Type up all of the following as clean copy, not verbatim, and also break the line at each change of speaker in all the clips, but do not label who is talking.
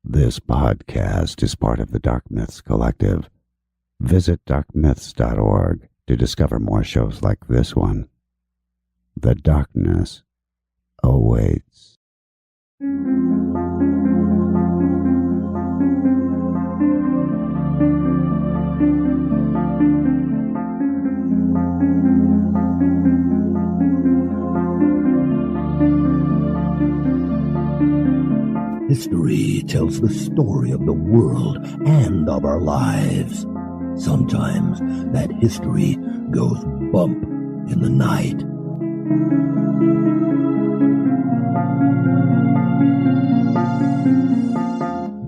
This podcast is part of the Dark Myths Collective. Visit darkmyths.org to discover more shows like this one. The darkness awaits.
History tells the story of the world and of our lives. Sometimes that history goes bump in the night.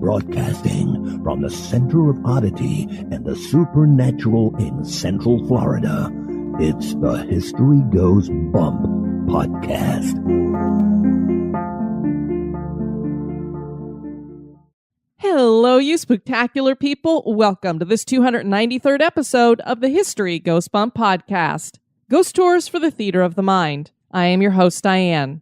Broadcasting from the center of Oddity and the supernatural in Central Florida, it's the History Goes Bump podcast.
Hello, you spooktacular people. Welcome to this 293rd episode of the History Goes Bump podcast. Ghost tours for the theater of the mind. I am your host, Diane.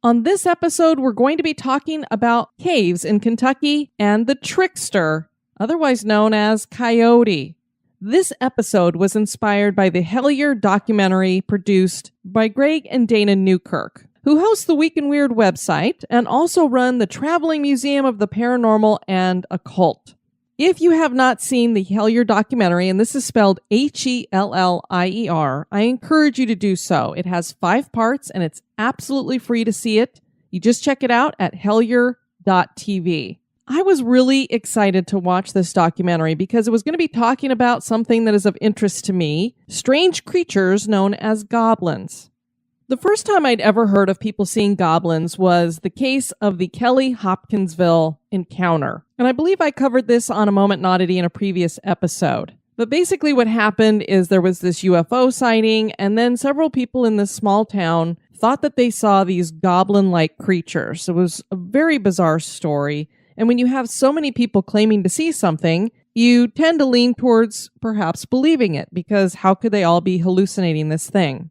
On this episode, we're going to be talking about caves in Kentucky and the Trickster, otherwise known as Coyote. This episode was inspired by the Hellier documentary produced by Greg and Dana Newkirk, who host the Week in Weird website and also run the Traveling Museum of the Paranormal and Occult. If you have not seen the Hellier documentary, and this is spelled Hellier, I encourage you to do so. It has 5 parts and it's absolutely free to see it. You just check it out at hellier.tv. I was really excited to watch this documentary because it was going to be talking about something that is of interest to me, strange creatures known as goblins. The first time I'd ever heard of people seeing goblins was the case of the Kelly Hopkinsville encounter. And I believe I covered this on A Moment in Oddity in a previous episode. But basically what happened is there was this UFO sighting, and then several people in this small town thought that they saw these goblin-like creatures. It was a very bizarre story. And when you have so many people claiming to see something, you tend to lean towards perhaps believing it, because how could they all be hallucinating this thing?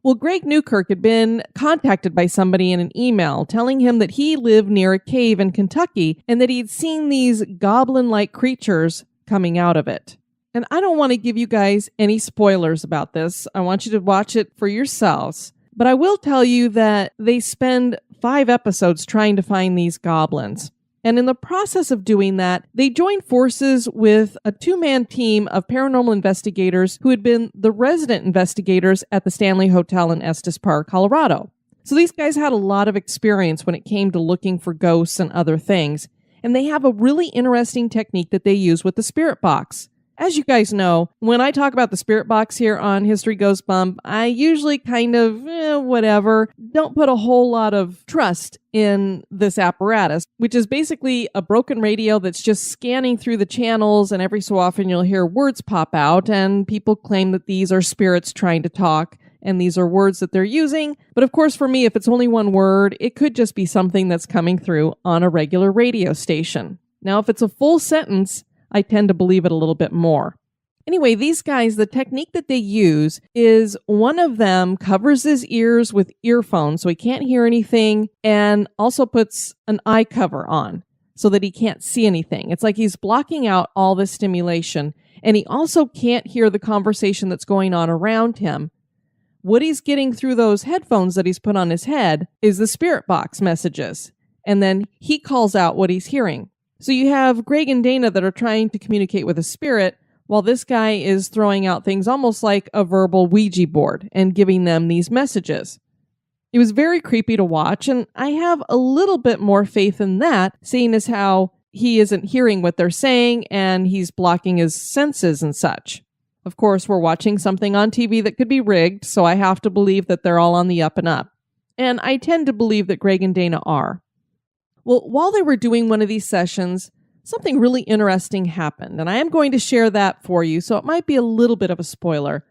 Well, Greg Newkirk had been contacted by somebody in an email telling him that he lived near a cave in Kentucky and that he'd seen these goblin-like creatures coming out of it. And I don't want to give you guys any spoilers about this. I want you to watch it for yourselves. But I will tell you that they spend 5 episodes trying to find these goblins. And in the process of doing that, they joined forces with a 2-man team of paranormal investigators who had been the resident investigators at the Stanley Hotel in Estes Park, Colorado. So these guys had a lot of experience when it came to looking for ghosts and other things. And they have a really interesting technique that they use with the spirit box. As you guys know, when I talk about the spirit box here on History Goes Bump, I usually kind of, whatever, don't put a whole lot of trust in this apparatus, which is basically a broken radio that's just scanning through the channels, and every so often you'll hear words pop out, and people claim that these are spirits trying to talk, and these are words that they're using. But of course, for me, if it's only one word, it could just be something that's coming through on a regular radio station. Now, if it's a full sentence, I tend to believe it a little bit more. Anyway, these guys, the technique that they use is one of them covers his ears with earphones so he can't hear anything, and also puts an eye cover on so that he can't see anything. It's like he's blocking out all the stimulation, and he also can't hear the conversation that's going on around him. What he's getting through those headphones that he's put on his head is the spirit box messages, and then he calls out what he's hearing. So you have Greg and Dana that are trying to communicate with a spirit, while this guy is throwing out things almost like a verbal Ouija board and giving them these messages. It was very creepy to watch, and I have a little bit more faith in that, seeing as how he isn't hearing what they're saying and he's blocking his senses and such. Of course, we're watching something on TV that could be rigged, so I have to believe that they're all on the up and up. And I tend to believe that Greg and Dana are. Well, while they were doing one of these sessions, something really interesting happened, and I am going to share that for you, so it might be a little bit of a spoiler.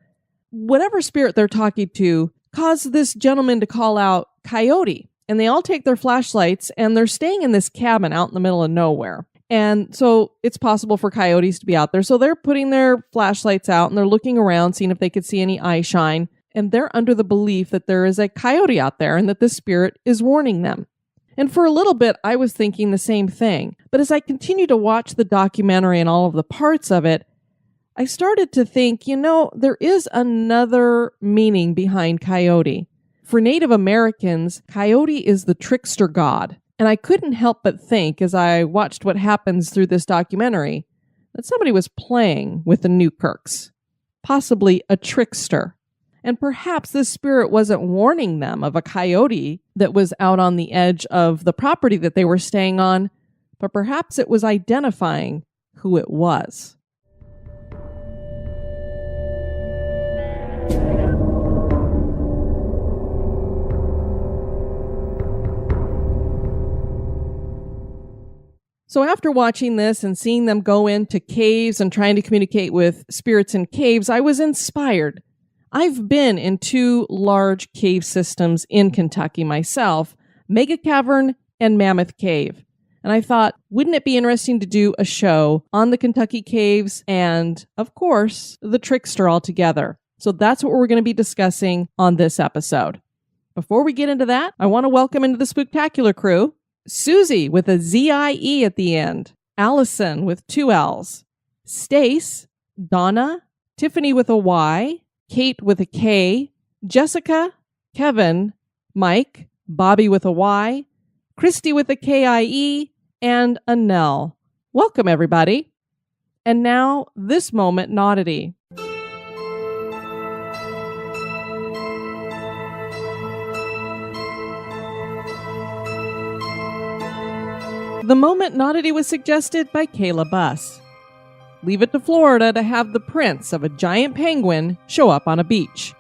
Whatever spirit they're talking to caused this gentleman to call out Coyote, and they all take their flashlights, and they're staying in this cabin out in the middle of nowhere. And so it's possible for coyotes to be out there, so they're putting their flashlights out, and they're looking around, seeing if they could see any eye shine, and they're under the belief that there is a coyote out there and that the spirit is warning them. And for a little bit, I was thinking the same thing. But as I continued to watch the documentary and all of the parts of it, I started to think, there is another meaning behind coyote. For Native Americans, coyote is the trickster god. And I couldn't help but think, as I watched what happens through this documentary, that somebody was playing with the Newkirks, possibly a trickster. And perhaps this spirit wasn't warning them of a coyote that was out on the edge of the property that they were staying on, but perhaps it was identifying who it was. So after watching this and seeing them go into caves and trying to communicate with spirits in caves, I was inspired. I've been in 2 large cave systems in Kentucky myself, Mega Cavern and Mammoth Cave. And I thought, wouldn't it be interesting to do a show on the Kentucky caves and, of course, the Trickster altogether? So that's what we're going to be discussing on this episode. Before we get into that, I want to welcome into the Spooktacular crew Susie with a Z-I-E at the end, Allison with 2 L's, Stace, Donna, Tiffany with a Y, Kate with a K, Jessica, Kevin, Mike, Bobby with a Y, Christy with a K-I-E, and Annelle. Welcome, everybody. And now, this moment in Oddity. The moment in Oddity was suggested by Kayla Buss. Leave it to Florida to have the prints of a giant penguin show up on a beach.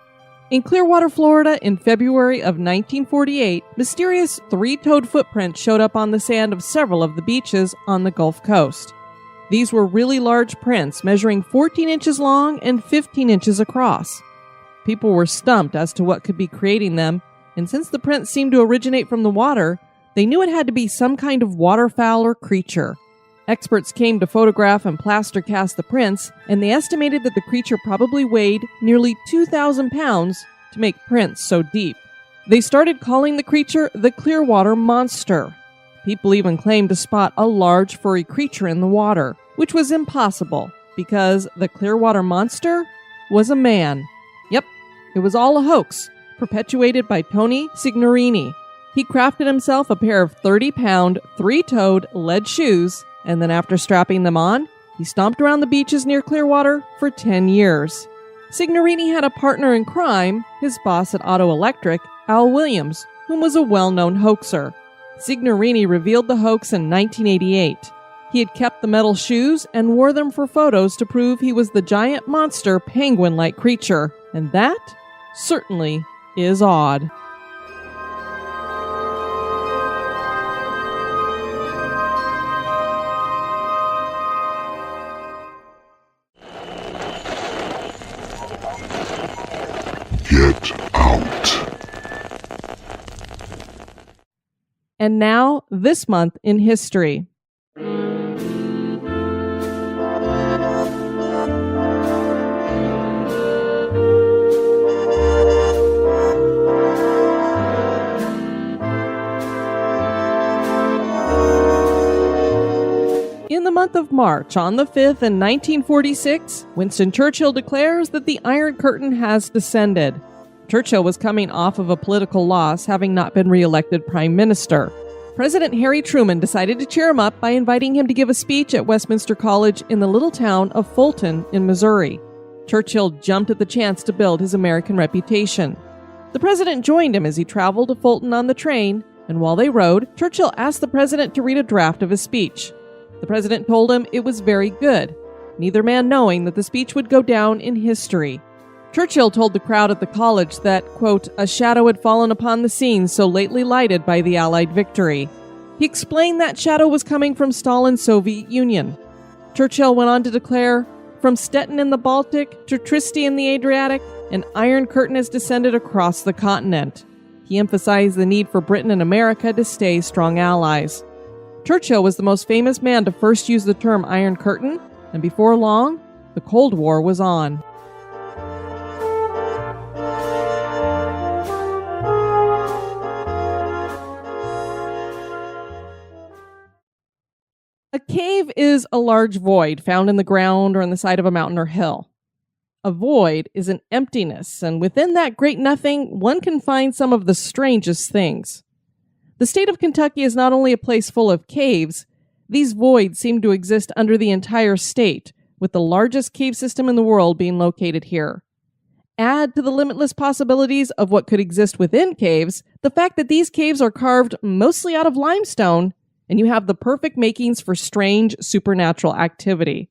In Clearwater, Florida, in February of 1948, mysterious 3-toed footprints showed up on the sand of several of the beaches on the Gulf Coast. These were really large prints, measuring 14 inches long and 15 inches across. People were stumped as to what could be creating them, and since the prints seemed to originate from the water, they knew it had to be some kind of waterfowl or creature. Experts came to photograph and plaster cast the prints, and they estimated that the creature probably weighed nearly 2,000 pounds to make prints so deep. They started calling the creature the Clearwater Monster. People even claimed to spot a large furry creature in the water, which was impossible because the Clearwater Monster was a man. Yep, it was all a hoax, perpetuated by Tony Signorini. He crafted himself a pair of 30-pound, 3-toed lead shoes, and then after strapping them on, he stomped around the beaches near Clearwater for 10 years. Signorini had a partner in crime, his boss at Auto Electric, Al Williams, whom was a well-known hoaxer. Signorini revealed the hoax in 1988. He had kept the metal shoes and wore them for photos to prove he was the giant monster penguin-like creature, and that certainly is odd.
Get out.
And now, this month in history. In the month of March, on the 5th in 1946, Winston Churchill declares that the Iron Curtain has descended. Churchill was coming off of a political loss, having not been re-elected prime minister. President Harry Truman decided to cheer him up by inviting him to give a speech at Westminster College in the little town of Fulton in Missouri. Churchill jumped at the chance to build his American reputation. The president joined him as he traveled to Fulton on the train, and while they rode, Churchill asked the president to read a draft of his speech. The president told him it was very good, neither man knowing that the speech would go down in history. Churchill told the crowd at the college that, quote, a shadow had fallen upon the scene so lately lighted by the Allied victory. He explained that shadow was coming from Stalin's Soviet Union. Churchill went on to declare, from Stettin in the Baltic to Trieste in the Adriatic, an Iron Curtain has descended across the continent. He emphasized the need for Britain and America to stay strong allies. Churchill was the most famous man to first use the term Iron Curtain, and before long, the Cold War was on. A cave is a large void found in the ground or on the side of a mountain or hill. A void is an emptiness, and within that great nothing, one can find some of the strangest things. The state of Kentucky is not only a place full of caves, these voids seem to exist under the entire state, with the largest cave system in the world being located here. Add to the limitless possibilities of what could exist within caves the fact that these caves are carved mostly out of limestone, and you have the perfect makings for strange supernatural activity.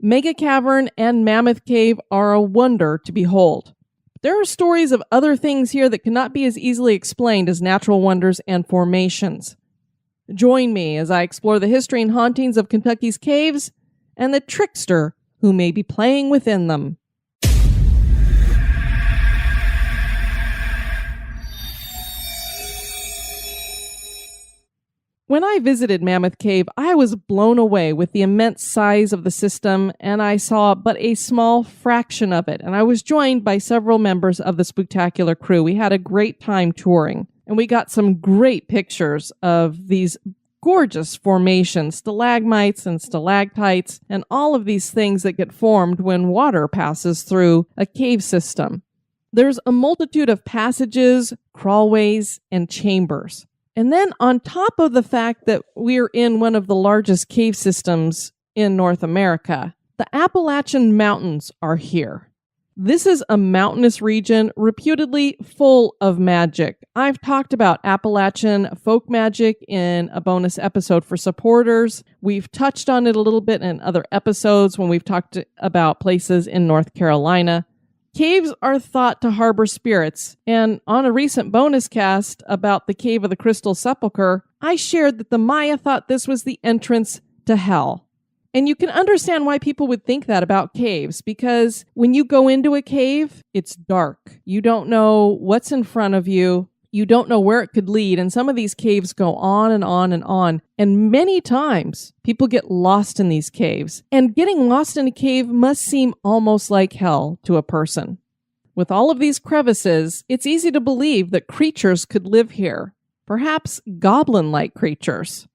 Mega Cavern and Mammoth Cave are a wonder to behold. There are stories of other things here that cannot be as easily explained as natural wonders and formations. Join me as I explore the history and hauntings of Kentucky's caves and the trickster who may be playing within them. When I visited Mammoth Cave, I was blown away with the immense size of the system, and I saw but a small fraction of it. And I was joined by several members of the Spooktacular crew. We had a great time touring, and we got some great pictures of these gorgeous formations, stalagmites and stalactites, and all of these things that get formed when water passes through a cave system. There's a multitude of passages, crawlways, and chambers. And then on top of the fact that we're in one of the largest cave systems in North America, the Appalachian Mountains are here. This is a mountainous region reputedly full of magic. I've talked about Appalachian folk magic in a bonus episode for supporters. We've touched on it a little bit in other episodes when we've talked about places in North Carolina. Caves are thought to harbor spirits, and on a recent bonus cast about the Cave of the Crystal Sepulchre, I shared that the Maya thought this was the entrance to hell. And you can understand why people would think that about caves, because when you go into a cave, it's dark. You don't know what's in front of you. You don't know where it could lead, and some of these caves go on and on and on. And many times, people get lost in these caves. And getting lost in a cave must seem almost like hell to a person. With all of these crevices, it's easy to believe that creatures could live here. Perhaps goblin-like creatures.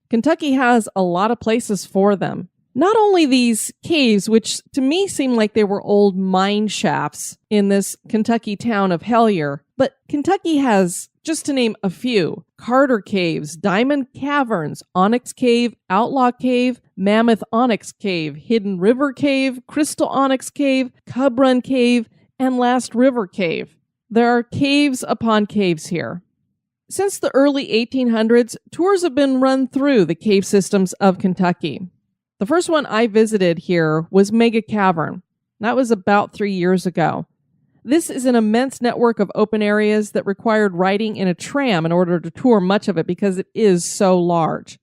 Kentucky has a lot of places for them. Not only these caves, which to me seem like they were old mine shafts in this Kentucky town of Hellier, but Kentucky has, just to name a few, Carter Caves, Diamond Caverns, Onyx Cave, Outlaw Cave, Mammoth Onyx Cave, Hidden River Cave, Crystal Onyx Cave, Cub Run Cave, and Last River Cave. There are caves upon caves here. Since the early 1800s, tours have been run through the cave systems of Kentucky. The first one I visited here was Mega Cavern. That was about 3 years ago. This is an immense network of open areas that required riding in a tram in order to tour much of it because it is so large.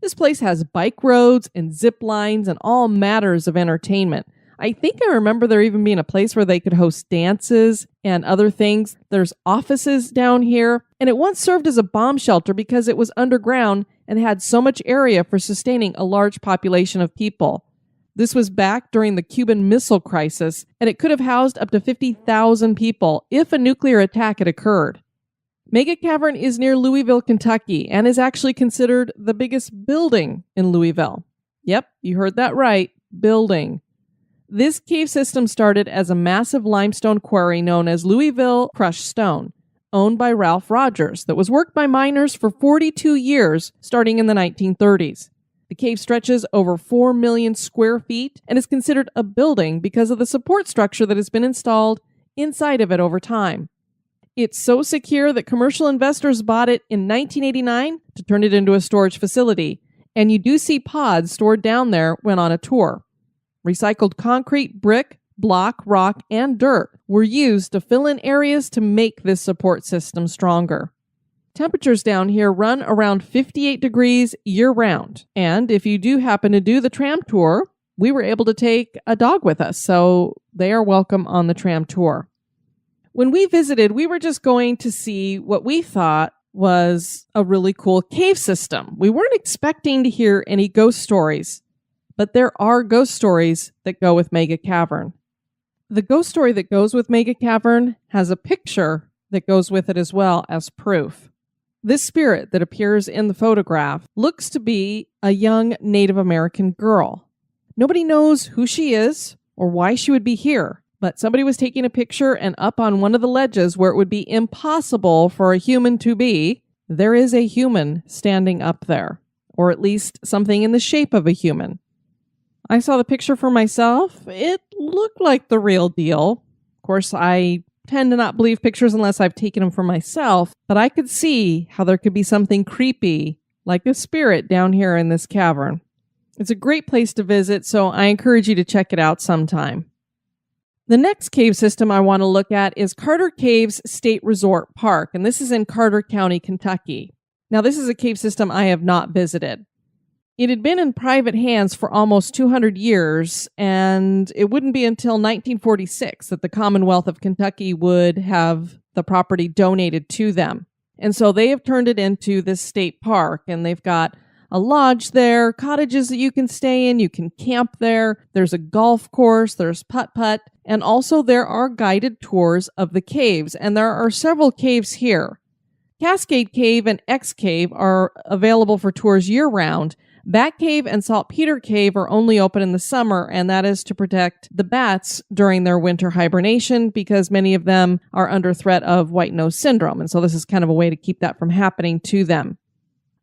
This place has bike roads and zip lines and all matters of entertainment. I think I remember there even being a place where they could host dances and other things. There's offices down here, and it once served as a bomb shelter because it was underground and had so much area for sustaining a large population of people. This was back during the Cuban Missile Crisis, and it could have housed up to 50,000 people if a nuclear attack had occurred. Mega Cavern is near Louisville, Kentucky, and is actually considered the biggest building in Louisville. Yep, you heard that right, building. This cave system started as a massive limestone quarry known as Louisville Crushed Stone, owned by Ralph Rogers, that was worked by miners for 42 years, starting in the 1930s. The cave stretches over 4 million square feet and is considered a building because of the support structure that has been installed inside of it over time. It's so secure that commercial investors bought it in 1989 to turn it into a storage facility, and you do see pods stored down there when on a tour. Recycled concrete, brick, block, rock, and dirt were used to fill in areas to make this support system stronger. Temperatures down here run around 58 degrees year-round, and if you do happen to do the tram tour, we were able to take a dog with us, so they are welcome on the tram tour. When we visited, we were just going to see what we thought was a really cool cave system. We weren't expecting to hear any ghost stories, but there are ghost stories that go with Mega Cavern. The ghost story that goes with Mega Cavern has a picture that goes with it as well as proof. This spirit that appears in the photograph looks to be a young Native American girl. Nobody knows who she is or why she would be here, but somebody was taking a picture, and up on one of the ledges where it would be impossible for a human to be, there is a human standing up there, or at least something in the shape of a human. I saw the picture for myself. It looked like the real deal. Of course, I tend to not believe pictures unless I've taken them for myself, but I could see how there could be something creepy, like a spirit down here in this cavern. It's a great place to visit, so I encourage you to check it out sometime. The next cave system I want to look at is Carter Caves State Resort Park, and this is in Carter County, Kentucky. Now, this is a cave system I have not visited. It had been in private hands for almost 200 years, and it wouldn't be until 1946 that the Commonwealth of Kentucky would have the property donated to them. And so they have turned it into this state park, and they've got a lodge there, cottages that you can stay in, you can camp there, there's a golf course, there's putt-putt, and also there are guided tours of the caves, and there are several caves here. Cascade Cave and X Cave are available for tours year-round. Bat Cave and Saltpeter Cave are only open in the summer, and that is to protect the bats during their winter hibernation because many of them are under threat of white nose syndrome, and so this is kind of a way to keep that from happening to them.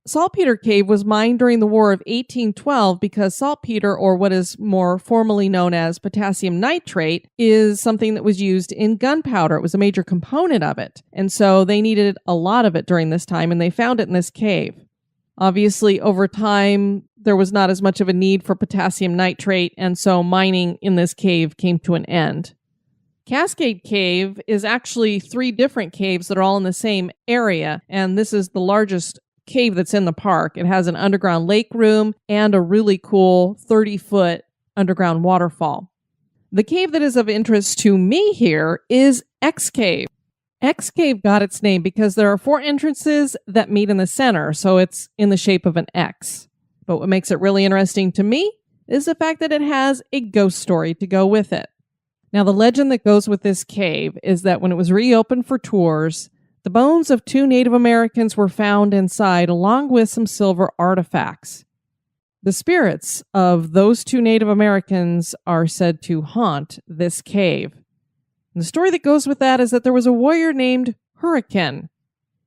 Saltpeter Cave was mined during the War of 1812 because saltpeter, or what is more formally known as potassium nitrate, is something that was used in gunpowder. It was a major component of it, and so they needed a lot of it during this time, and they found it in this cave. Obviously, over time, there was not as much of a need for potassium nitrate, and so mining in this cave came to an end. Cascade Cave is actually 3 different caves that are all in the same area, and this is the largest cave that's in the park. It has an underground lake room and a really cool 30-foot underground waterfall. The cave that is of interest to me here is X Cave. X Cave got its name because there are 4 entrances that meet in the center, so it's in the shape of an X. But what makes it really interesting to me is the fact that it has a ghost story to go with it. Now, the legend that goes with this cave is that when it was reopened for tours, the bones of 2 Native Americans were found inside, along with some silver artifacts. The spirits of those 2 Native Americans are said to haunt this cave. And the story that goes with that is that there was a warrior named Hurricane.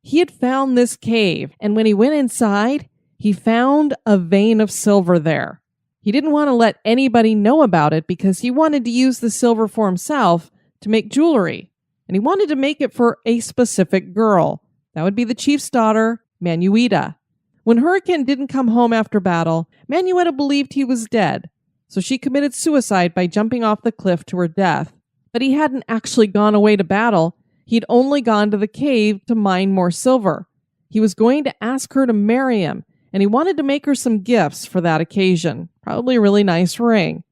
He had found this cave, and when he went inside, he found a vein of silver there. He didn't want to let anybody know about it because he wanted to use the silver for himself to make jewelry. And he wanted to make it for a specific girl. That would be the chief's daughter, Manuita. When Hurricane didn't come home after battle, Manuita believed he was dead, so she committed suicide by jumping off the cliff to her death. But he hadn't actually gone away to battle. He'd only gone to the cave to mine more silver. He was going to ask her to marry him, and he wanted to make her some gifts for that occasion, probably a really nice ring.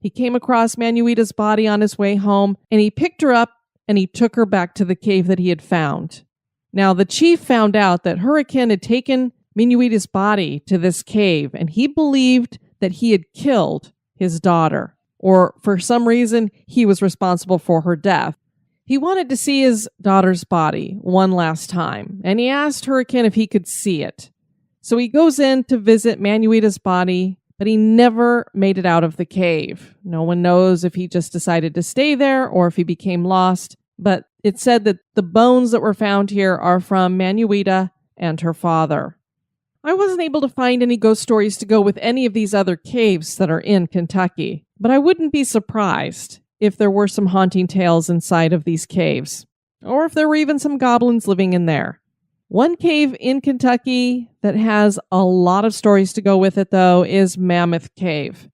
He came across Manuita's body on his way home, and he picked her up and he took her back to the cave that he had found. Now, the chief found out that Hurricane had taken Manuita's body to this cave, and he believed that he had killed his daughter, or for some reason, he was responsible for her death. He wanted to see his daughter's body one last time, and he asked Hurricane if he could see it. So he goes in to visit Manuita's body, but he never made it out of the cave. No one knows if he just decided to stay there or if he became lost, but it's said that the bones that were found here are from Manuita and her father. I wasn't able to find any ghost stories to go with any of these other caves that are in Kentucky, but I wouldn't be surprised if there were some haunting tales inside of these caves, or if there were even some goblins living in there. One cave in Kentucky that has a lot of stories to go with it, though, is Mammoth Cave.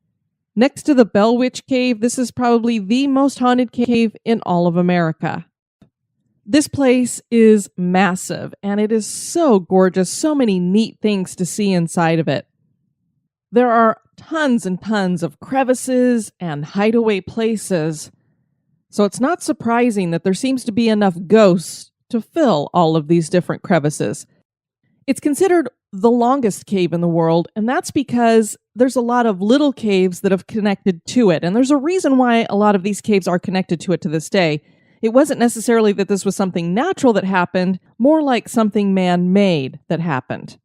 Next to the Bell Witch Cave, this is probably the most haunted cave in all of America. This place is massive, and it is so gorgeous, so many neat things to see inside of it. There are tons and tons of crevices and hideaway places, so it's not surprising that there seems to be enough ghosts to fill all of these different crevices. It's considered the longest cave in the world, and that's because there's a lot of little caves that have connected to it. And there's a reason why a lot of these caves are connected to it to this day. It wasn't necessarily that this was something natural that happened, more like something man-made that happened.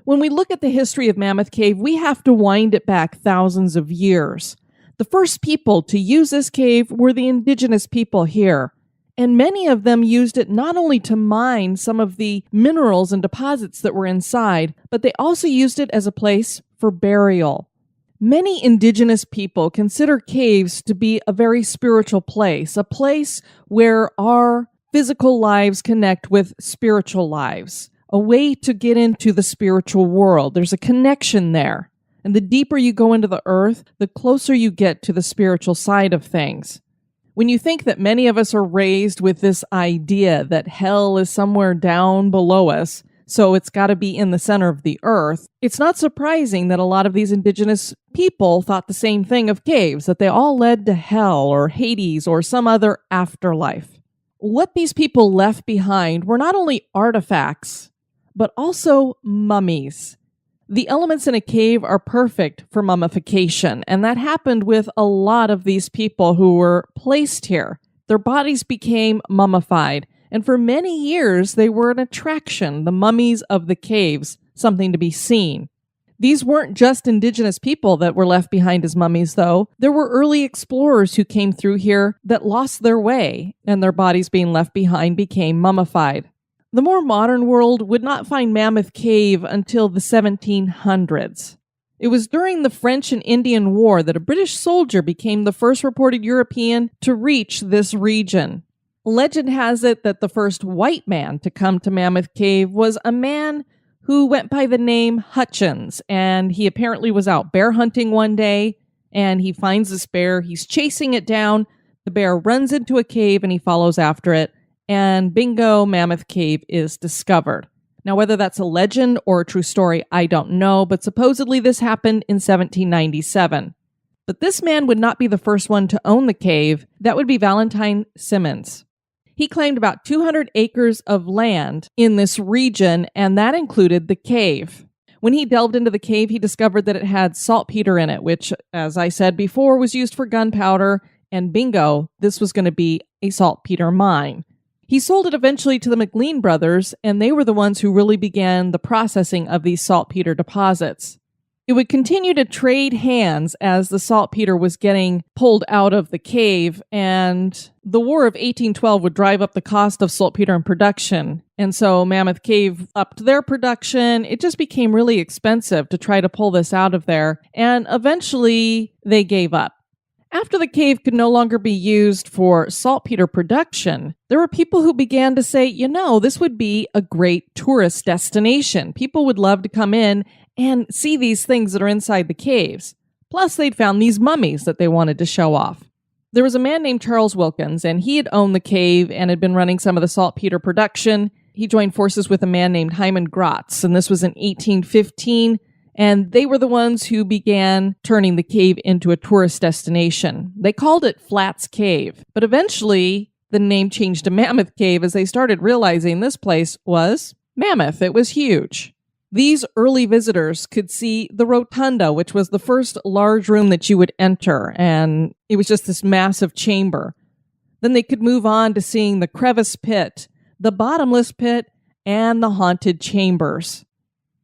When we look at the history of Mammoth Cave, we have to wind it back thousands of years. The first people to use this cave were the indigenous people here, and many of them used it not only to mine some of the minerals and deposits that were inside, but they also used it as a place for burial. Many indigenous people consider caves to be a very spiritual place, a place where our physical lives connect with spiritual lives, a way to get into the spiritual world. There's a connection there. And the deeper you go into the earth, the closer you get to the spiritual side of things. When you think that many of us are raised with this idea that hell is somewhere down below us, so it's got to be in the center of the earth, it's not surprising that a lot of these indigenous people thought the same thing of caves, that they all led to hell or Hades or some other afterlife. What these people left behind were not only artifacts, but also mummies. The elements in a cave are perfect for mummification, and that happened with a lot of these people who were placed here. Their bodies became mummified, and for many years they were an attraction, the mummies of the caves, something to be seen. These weren't just indigenous people that were left behind as mummies, though. There were early explorers who came through here that lost their way, and their bodies being left behind became mummified. The more modern world would not find Mammoth Cave until the 1700s. It was during the French and Indian War that a British soldier became the first reported European to reach this region. Legend has it that the first white man to come to Mammoth Cave was a man who went by the name Hutchins, and he apparently was out bear hunting one day, and he finds this bear, he's chasing it down, the bear runs into a cave and he follows after it, and bingo, Mammoth Cave is discovered. Now, whether that's a legend or a true story, I don't know, but supposedly this happened in 1797. But this man would not be the first one to own the cave. That would be Valentine Simmons. He claimed about 200 acres of land in this region, and that included the cave. When he delved into the cave, he discovered that it had saltpeter in it, which, as I said before, was used for gunpowder, and bingo, this was going to be a saltpeter mine. He sold it eventually to the McLean brothers, and they were the ones who really began the processing of these saltpeter deposits. It would continue to trade hands as the saltpeter was getting pulled out of the cave, and the War of 1812 would drive up the cost of saltpeter in production. And so Mammoth Cave upped their production. It just became really expensive to try to pull this out of there, and eventually they gave up. After the cave could no longer be used for saltpeter production, there were people who began to say, this would be a great tourist destination. People would love to come in and see these things that are inside the caves. Plus, they'd found these mummies that they wanted to show off. There was a man named Charles Wilkins, and he had owned the cave and had been running some of the saltpeter production. He joined forces with a man named Hyman Grotz, and this was in 1815. And they were the ones who began turning the cave into a tourist destination. They called it Flats Cave, but eventually the name changed to Mammoth Cave as they started realizing this place was mammoth. It was huge. These early visitors could see the rotunda, which was the first large room that you would enter, and it was just this massive chamber. Then they could move on to seeing the crevice pit, the bottomless pit, and the haunted chambers.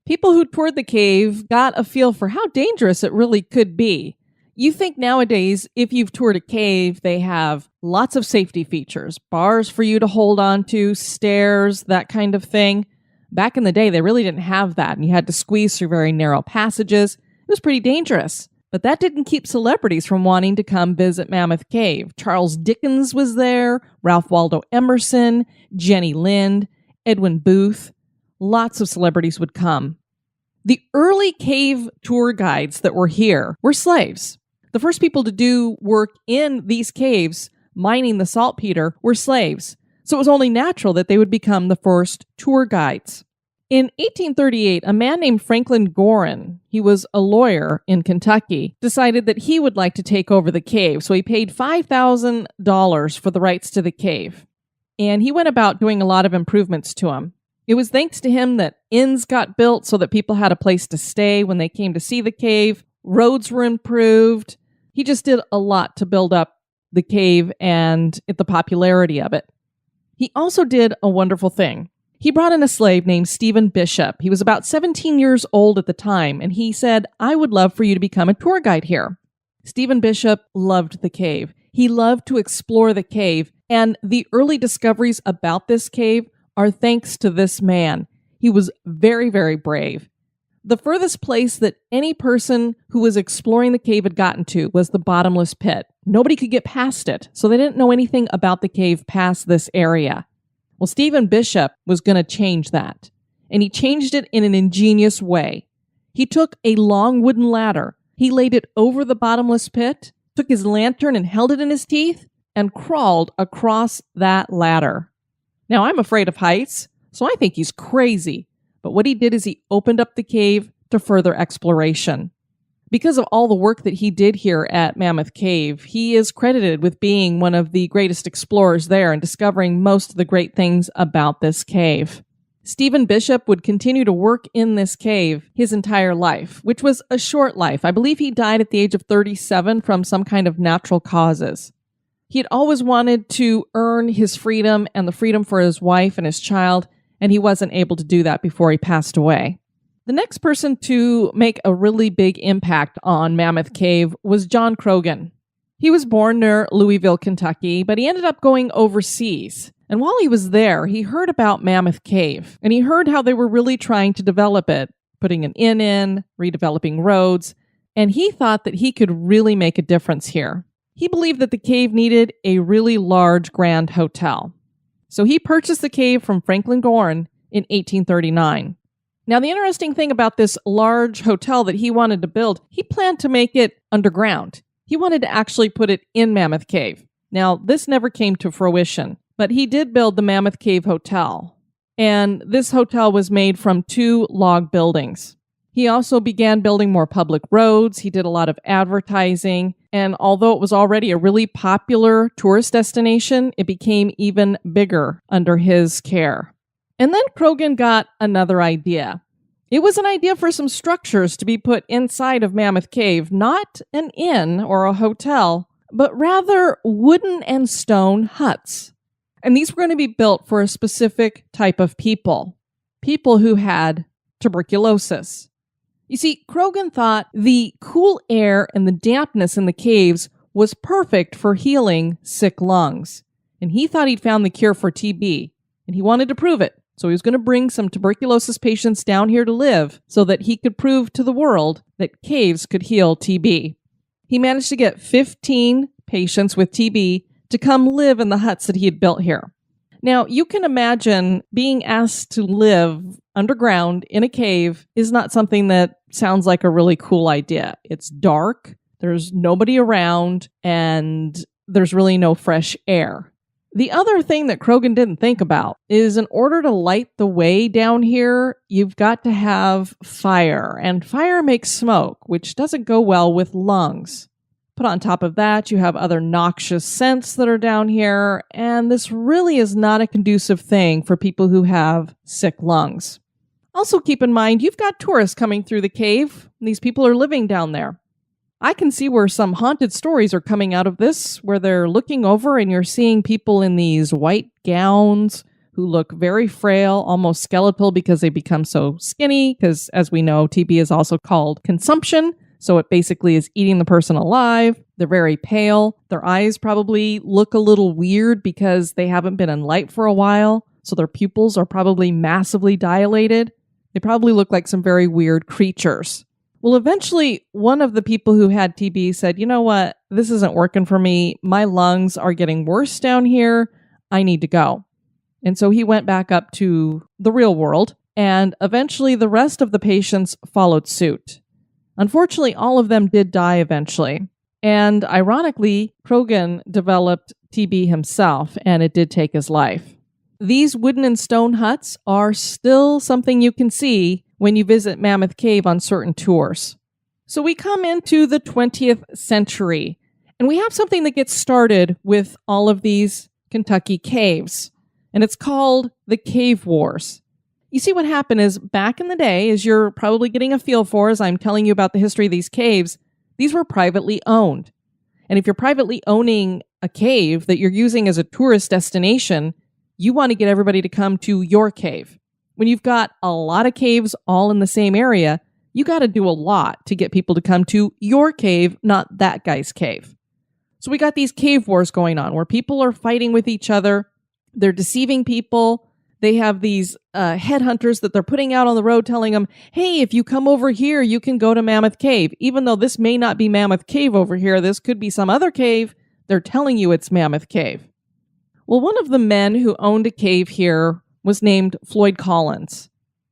People who toured the cave got a feel for how dangerous it really could be. You think nowadays, if you've toured a cave, they have lots of safety features, bars for you to hold on to, stairs, that kind of thing. Back in the day, they really didn't have that, and you had to squeeze through very narrow passages. It was pretty dangerous. But that didn't keep celebrities from wanting to come visit Mammoth Cave. Charles Dickens was there, Ralph Waldo Emerson, Jenny Lind, Edwin Booth. Lots of celebrities would come. The early cave tour guides that were here were slaves. The first people to do work in these caves, mining the saltpeter, were slaves. So it was only natural that they would become the first tour guides. In 1838, a man named Franklin Gorin, he was a lawyer in Kentucky, decided that he would like to take over the cave. So he paid $5,000 for the rights to the cave. And he went about doing a lot of improvements to them. It was thanks to him that inns got built so that people had a place to stay when they came to see the cave. Roads were improved. He just did a lot to build up the cave and the popularity of it. He also did a wonderful thing. He brought in a slave named Stephen Bishop. He was about 17 years old at the time, and he said, "I would love for you to become a tour guide here." Stephen Bishop loved the cave. He loved to explore the cave, and the early discoveries about this cave are thanks to this man. He was very, very brave. The furthest place that any person who was exploring the cave had gotten to was the bottomless pit. Nobody could get past it, so they didn't know anything about the cave past this area. Well, Stephen Bishop was going to change that, and he changed it in an ingenious way. He took a long wooden ladder, he laid it over the bottomless pit, took his lantern and held it in his teeth, and crawled across that ladder. Now, I'm afraid of heights, so I think he's crazy. But what he did is he opened up the cave to further exploration. Because of all the work that he did here at Mammoth Cave, he is credited with being one of the greatest explorers there and discovering most of the great things about this cave. Stephen Bishop would continue to work in this cave his entire life, which was a short life. I believe he died at the age of 37 from some kind of natural causes. He had always wanted to earn his freedom and the freedom for his wife and his child, and he wasn't able to do that before he passed away. The next person to make a really big impact on Mammoth Cave was John Croghan. He was born near Louisville, Kentucky, but he ended up going overseas. And while he was there, he heard about Mammoth Cave, and he heard how they were really trying to develop it, putting an inn in, redeveloping roads, and he thought that he could really make a difference here. He believed that the cave needed a really large grand hotel. So he purchased the cave from Franklin Gorin in 1839. Now, the interesting thing about this large hotel that he wanted to build, he planned to make it underground. He wanted to actually put it in Mammoth Cave. Now, this never came to fruition, but he did build the Mammoth Cave Hotel. And this hotel was made from 2 log buildings. He also began building more public roads. He did a lot of advertising. And although it was already a really popular tourist destination, it became even bigger under his care. And then Croghan got another idea. It was an idea for some structures to be put inside of Mammoth Cave, not an inn or a hotel, but rather wooden and stone huts. And these were going to be built for a specific type of people who had tuberculosis. You see, Croghan thought the cool air and the dampness in the caves was perfect for healing sick lungs. And he thought he'd found the cure for TB, and he wanted to prove it. So he was going to bring some tuberculosis patients down here to live so that he could prove to the world that caves could heal TB. He managed to get 15 patients with TB to come live in the huts that he had built here. Now, you can imagine being asked to live underground in a cave is not something that sounds like a really cool idea. It's dark, there's nobody around, and there's really no fresh air. The other thing that Croghan didn't think about is in order to light the way down here, you've got to have fire, and fire makes smoke, which doesn't go well with lungs. Put on top of that, you have other noxious scents that are down here, and this really is not a conducive thing for people who have sick lungs. Also keep in mind, you've got tourists coming through the cave, and these people are living down there. I can see where some haunted stories are coming out of this, where they're looking over and you're seeing people in these white gowns who look very frail, almost skeletal because they become so skinny, because as we know, TB is also called consumption. So it basically is eating the person alive. They're very pale. Their eyes probably look a little weird because they haven't been in light for a while. So their pupils are probably massively dilated. They probably look like some very weird creatures. Well, eventually, one of the people who had TB said, you know what, this isn't working for me. My lungs are getting worse down here. I need to go. And so he went back up to the real world, and eventually the rest of the patients followed suit. Unfortunately, all of them did die eventually. And ironically, Croghan developed TB himself, and it did take his life. These wooden and stone huts are still something you can see when you visit Mammoth Cave on certain tours. So we come into the 20th century, and we have something that gets started with all of these Kentucky caves, and it's called the Cave Wars. You see, what happened is back in the day, as you're probably getting a feel for as I'm telling you about the history of these caves, these were privately owned. And if you're privately owning a cave that you're using as a tourist destination, you want to get everybody to come to your cave. When you've got a lot of caves all in the same area, you got to do a lot to get people to come to your cave, not that guy's cave. So we got these cave wars going on where people are fighting with each other. They're deceiving people. They have these headhunters that they're putting out on the road telling them, hey, if you come over here, you can go to Mammoth Cave. Even though this may not be Mammoth Cave over here, this could be some other cave. They're telling you it's Mammoth Cave. Well, one of the men who owned a cave here was named Floyd Collins.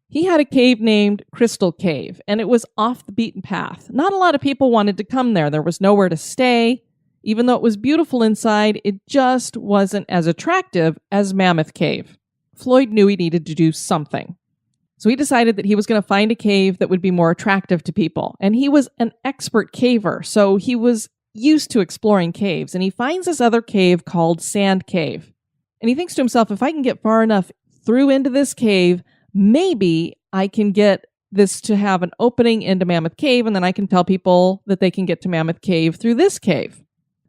He had a cave named Crystal Cave, and it was off the beaten path. Not a lot of people wanted to come there. There was nowhere to stay. Even though it was beautiful inside, it just wasn't as attractive as Mammoth Cave. Floyd knew he needed to do something. So he decided that he was going to find a cave that would be more attractive to people. And he was an expert caver, so he was used to exploring caves. And he finds this other cave called Sand Cave. And he thinks to himself, if I can get far enough through into this cave, maybe I can get this to have an opening into Mammoth Cave, and then I can tell people that they can get to Mammoth Cave through this cave.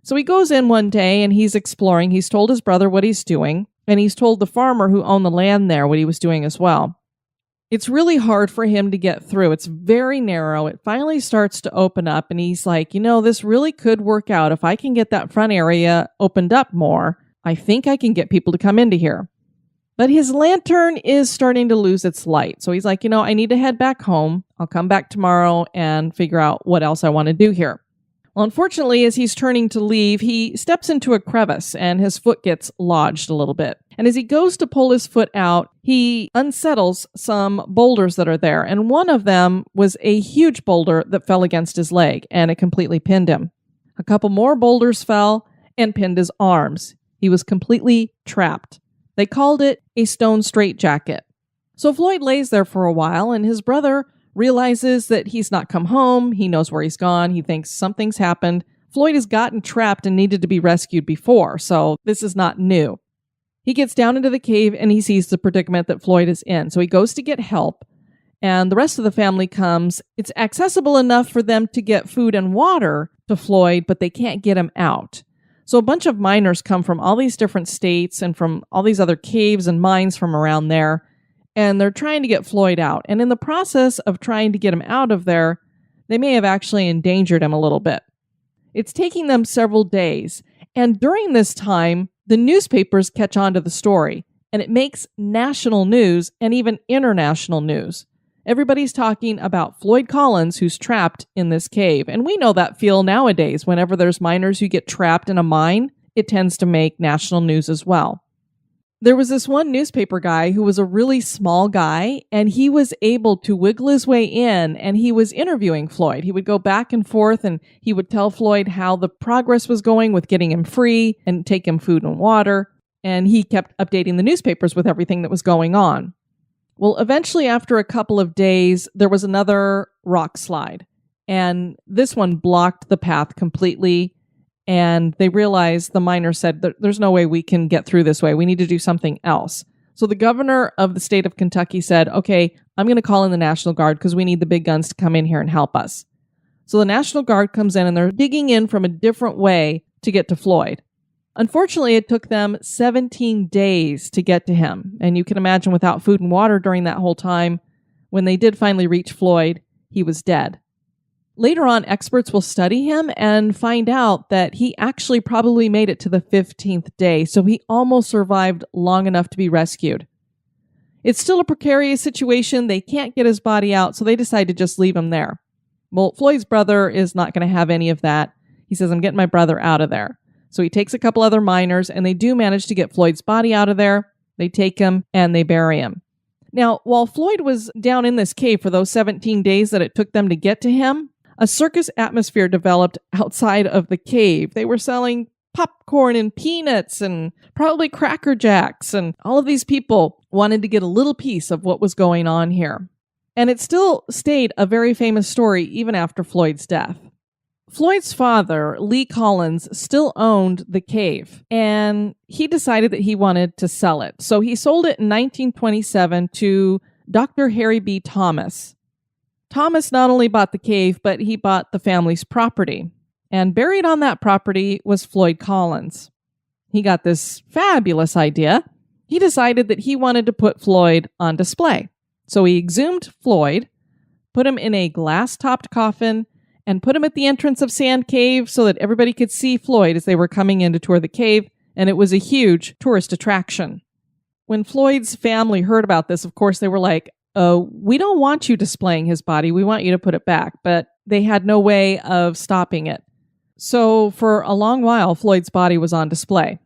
So he goes in one day and he's exploring. He's told his brother what he's doing, and he's told the farmer who owned the land there what he was doing as well. It's really hard for him to get through. It's very narrow. It finally starts to open up, and he's like, this really could work out. If I can get that front area opened up more, I think I can get people to come into here. But his lantern is starting to lose its light. So he's like, I need to head back home. I'll come back tomorrow and figure out what else I want to do here. Well, unfortunately, as he's turning to leave, he steps into a crevice and his foot gets lodged a little bit. And as he goes to pull his foot out, he unsettles some boulders that are there. And one of them was a huge boulder that fell against his leg, and it completely pinned him. A couple more boulders fell and pinned his arms. He was completely trapped. They called it a stone straitjacket. So Floyd lays there for a while, and his brother realizes that he's not come home. He knows where he's gone. He thinks something's happened. Floyd has gotten trapped and needed to be rescued before, so this is not new. He gets down into the cave and he sees the predicament that Floyd is in. So he goes to get help, and the rest of the family comes. It's accessible enough for them to get food and water to Floyd, but they can't get him out. So a bunch of miners come from all these different states and from all these other caves and mines from around there, and they're trying to get Floyd out. And in the process of trying to get him out of there, they may have actually endangered him a little bit. It's taking them several days, and during this time, the newspapers catch on to the story, and it makes national news and even international news. Everybody's talking about Floyd Collins, who's trapped in this cave. And we know that feel nowadays. Whenever there's miners who get trapped in a mine, it tends to make national news as well. There was this one newspaper guy who was a really small guy, and he was able to wiggle his way in, and he was interviewing Floyd. He would go back and forth, and he would tell Floyd how the progress was going with getting him free and take him food and water. And he kept updating the newspapers with everything that was going on. Well, eventually, after a couple of days, there was another rock slide, and this one blocked the path completely. And they realized, the miners said, there's no way we can get through this way. We need to do something else. So the governor of the state of Kentucky said, okay, I'm going to call in the National Guard because we need the big guns to come in here and help us. So the National Guard comes in, and they're digging in from a different way to get to Floyd. Unfortunately, it took them 17 days to get to him. And you can imagine, without food and water during that whole time, when they did finally reach Floyd, he was dead. Later on, experts will study him and find out that he actually probably made it to the 15th day, so he almost survived long enough to be rescued. It's still a precarious situation. They can't get his body out, so they decide to just leave him there. Well, Floyd's brother is not going to have any of that. He says, I'm getting my brother out of there. So he takes a couple other miners, and they do manage to get Floyd's body out of there. They take him, and they bury him. Now, while Floyd was down in this cave for those 17 days that it took them to get to him, a circus atmosphere developed outside of the cave. They were selling popcorn and peanuts and probably Cracker Jacks, and all of these people wanted to get a little piece of what was going on here. And it still stayed a very famous story even after Floyd's death. Floyd's father, Lee Collins, still owned the cave, and he decided that he wanted to sell it. So he sold it in 1927 to Dr. Harry B. Thomas. Thomas not only bought the cave, but he bought the family's property. And buried on that property was Floyd Collins. He got this fabulous idea. He decided that he wanted to put Floyd on display. So he exhumed Floyd, put him in a glass-topped coffin, and put him at the entrance of Sand Cave so that everybody could see Floyd as they were coming in to tour the cave, and it was a huge tourist attraction. When Floyd's family heard about this, of course, they were like, "Oh, we don't want you displaying his body. We want you to put it back." But they had no way of stopping it. So for a long while, Floyd's body was on display.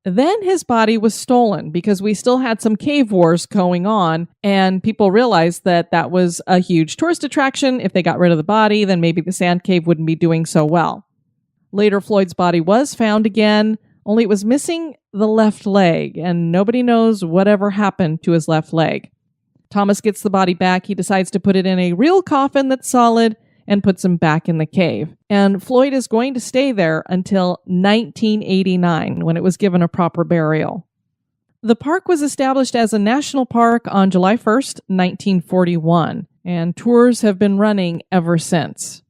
Then his body was stolen because we still had some cave wars going on, and people realized that that was a huge tourist attraction. If they got rid of the body, then maybe the sand cave wouldn't be doing so well. Later, Floyd's body was found again, only it was missing the left leg, and nobody knows whatever happened to his left leg. Thomas gets the body back. He decides to put it in a real coffin that's solid and puts him back in the cave. And Floyd is going to stay there until 1989, when it was given a proper burial. The park was established as a national park on July 1st, 1941, and tours have been running ever since.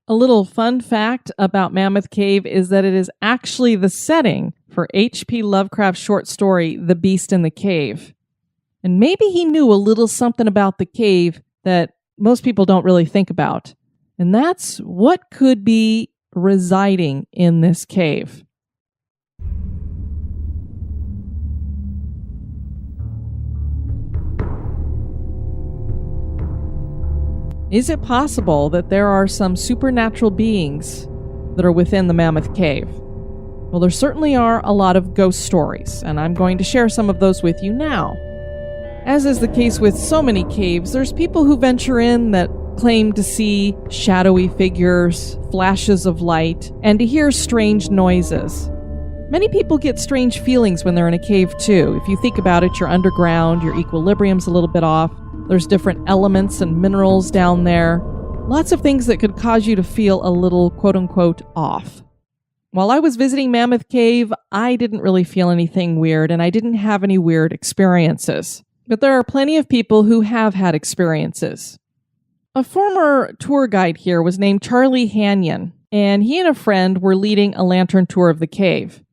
A little fun fact about Mammoth Cave is that it is actually the setting for H.P. Lovecraft's short story, The Beast in the Cave. And maybe he knew a little something about the cave that most people don't really think about. And that's what could be residing in this cave. Is it possible that there are some supernatural beings that are within the Mammoth Cave? Well, there certainly are a lot of ghost stories, and I'm going to share some of those with you now. As is the case with so many caves, there's people who venture in that claim to see shadowy figures, flashes of light, and to hear strange noises. Many people get strange feelings when they're in a cave too. If you think about it, you're underground, your equilibrium's a little bit off, there's different elements and minerals down there. Lots of things that could cause you to feel a little quote-unquote off. While I was visiting Mammoth Cave, I didn't really feel anything weird, and I didn't have any weird experiences. But there are plenty of people who have had experiences. A former tour guide here was named Charlie Hanyon, and he and a friend were leading a lantern tour of the cave.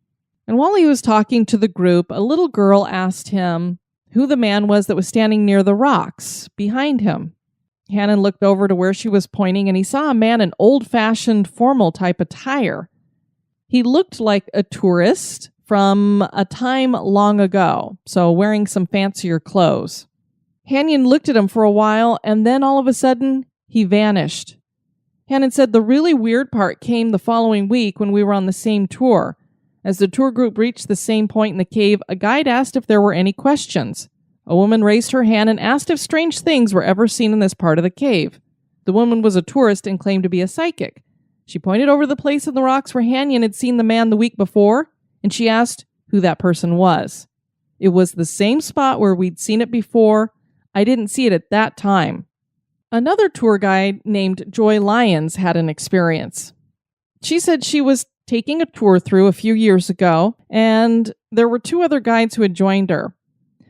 And while he was talking to the group, a little girl asked him who the man was that was standing near the rocks behind him. Hannon looked over to where she was pointing, and he saw a man in old-fashioned formal type attire. He looked like a tourist from a time long ago, so wearing some fancier clothes. Hanyon looked at him for a while, and then all of a sudden, he vanished. Hannon said the really weird part came the following week when we were on the same tour. As the tour group reached the same point in the cave, a guide asked if there were any questions. A woman raised her hand and asked if strange things were ever seen in this part of the cave. The woman was a tourist and claimed to be a psychic. She pointed over the place in the rocks where Hanyon had seen the man the week before, and she asked who that person was. It was the same spot where we'd seen it before. I didn't see it at that time. Another tour guide named Joy Lyons had an experience. She said she was taking a tour through a few years ago, and there were two other guides who had joined her.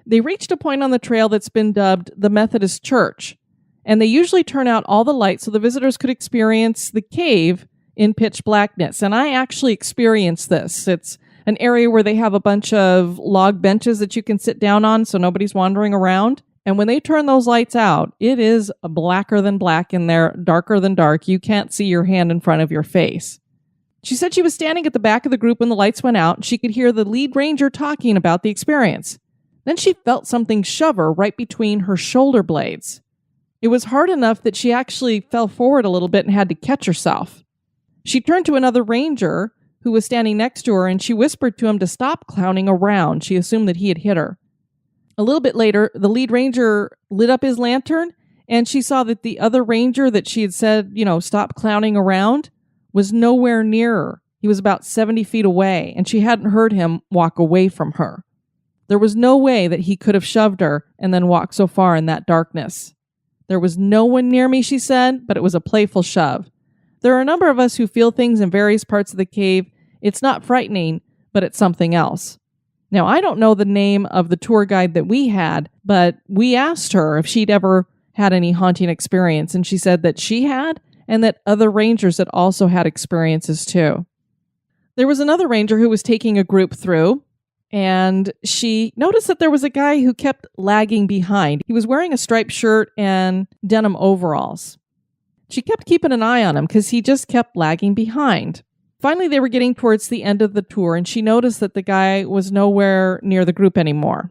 They reached a point on the trail that's been dubbed the Methodist Church, and they usually turn out all the lights so the visitors could experience the cave in pitch blackness. And I actually experienced this. It's an area where they have a bunch of log benches that you can sit down on so nobody's wandering around. And when they turn those lights out, it is blacker than black in there, darker than dark. You can't see your hand in front of your face. She said she was standing at the back of the group when the lights went out, and she could hear the lead ranger talking about the experience. Then she felt something shove her right between her shoulder blades. It was hard enough that she actually fell forward a little bit and had to catch herself. She turned to another ranger who was standing next to her, and she whispered to him to stop clowning around. She assumed that he had hit her. A little bit later, the lead ranger lit up his lantern, and she saw that the other ranger that she had said, stop clowning around, was nowhere near her. He was about 70 feet away, and she hadn't heard him walk away from her. There was no way that he could have shoved her and then walked so far in that darkness. There was no one near me, she said, but it was a playful shove. There are a number of us who feel things in various parts of the cave. It's not frightening, but it's something else. Now, I don't know the name of the tour guide that we had, but we asked her if she'd ever had any haunting experience, and she said that she had, and that other rangers had also had experiences too. There was another ranger who was taking a group through, and she noticed that there was a guy who kept lagging behind. He was wearing a striped shirt and denim overalls. She kept keeping an eye on him because he just kept lagging behind. Finally, they were getting towards the end of the tour, and she noticed that the guy was nowhere near the group anymore.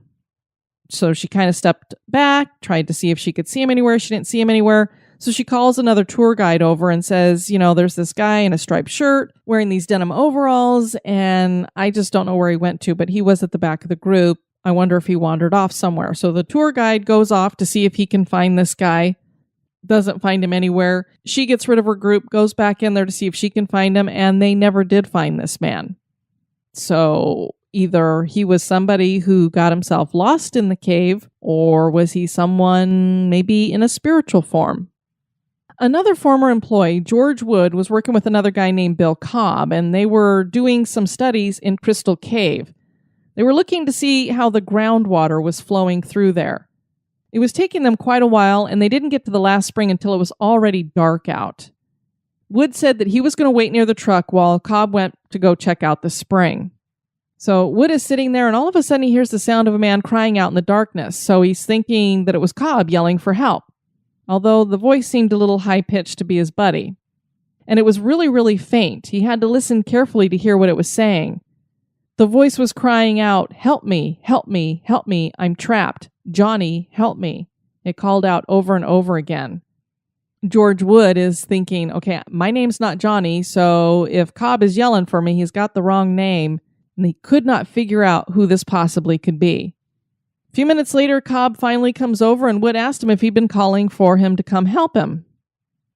So she kind of stepped back, tried to see if she could see him anywhere. She didn't see him anywhere. So she calls another tour guide over and says, there's this guy in a striped shirt wearing these denim overalls, and I just don't know where he went to, but he was at the back of the group. I wonder if he wandered off somewhere. So the tour guide goes off to see if he can find this guy. Doesn't find him anywhere. She gets rid of her group, goes back in there to see if she can find him, and they never did find this man. So either he was somebody who got himself lost in the cave, or was he someone maybe in a spiritual form? Another former employee, George Wood, was working with another guy named Bill Cobb, and they were doing some studies in Crystal Cave. They were looking to see how the groundwater was flowing through there. It was taking them quite a while, and they didn't get to the last spring until it was already dark out. Wood said that he was going to wait near the truck while Cobb went to go check out the spring. So Wood is sitting there, and all of a sudden he hears the sound of a man crying out in the darkness, so he's thinking that it was Cobb yelling for help, although the voice seemed a little high-pitched to be his buddy. And it was really, really faint. He had to listen carefully to hear what it was saying. The voice was crying out, "Help me, help me, help me, I'm trapped. Johnny, help me." It called out over and over again. George Wood is thinking, okay, my name's not Johnny, so if Cobb is yelling for me, he's got the wrong name, and he could not figure out who this possibly could be. A few minutes later, Cobb finally comes over, and Wood asked him if he'd been calling for him to come help him.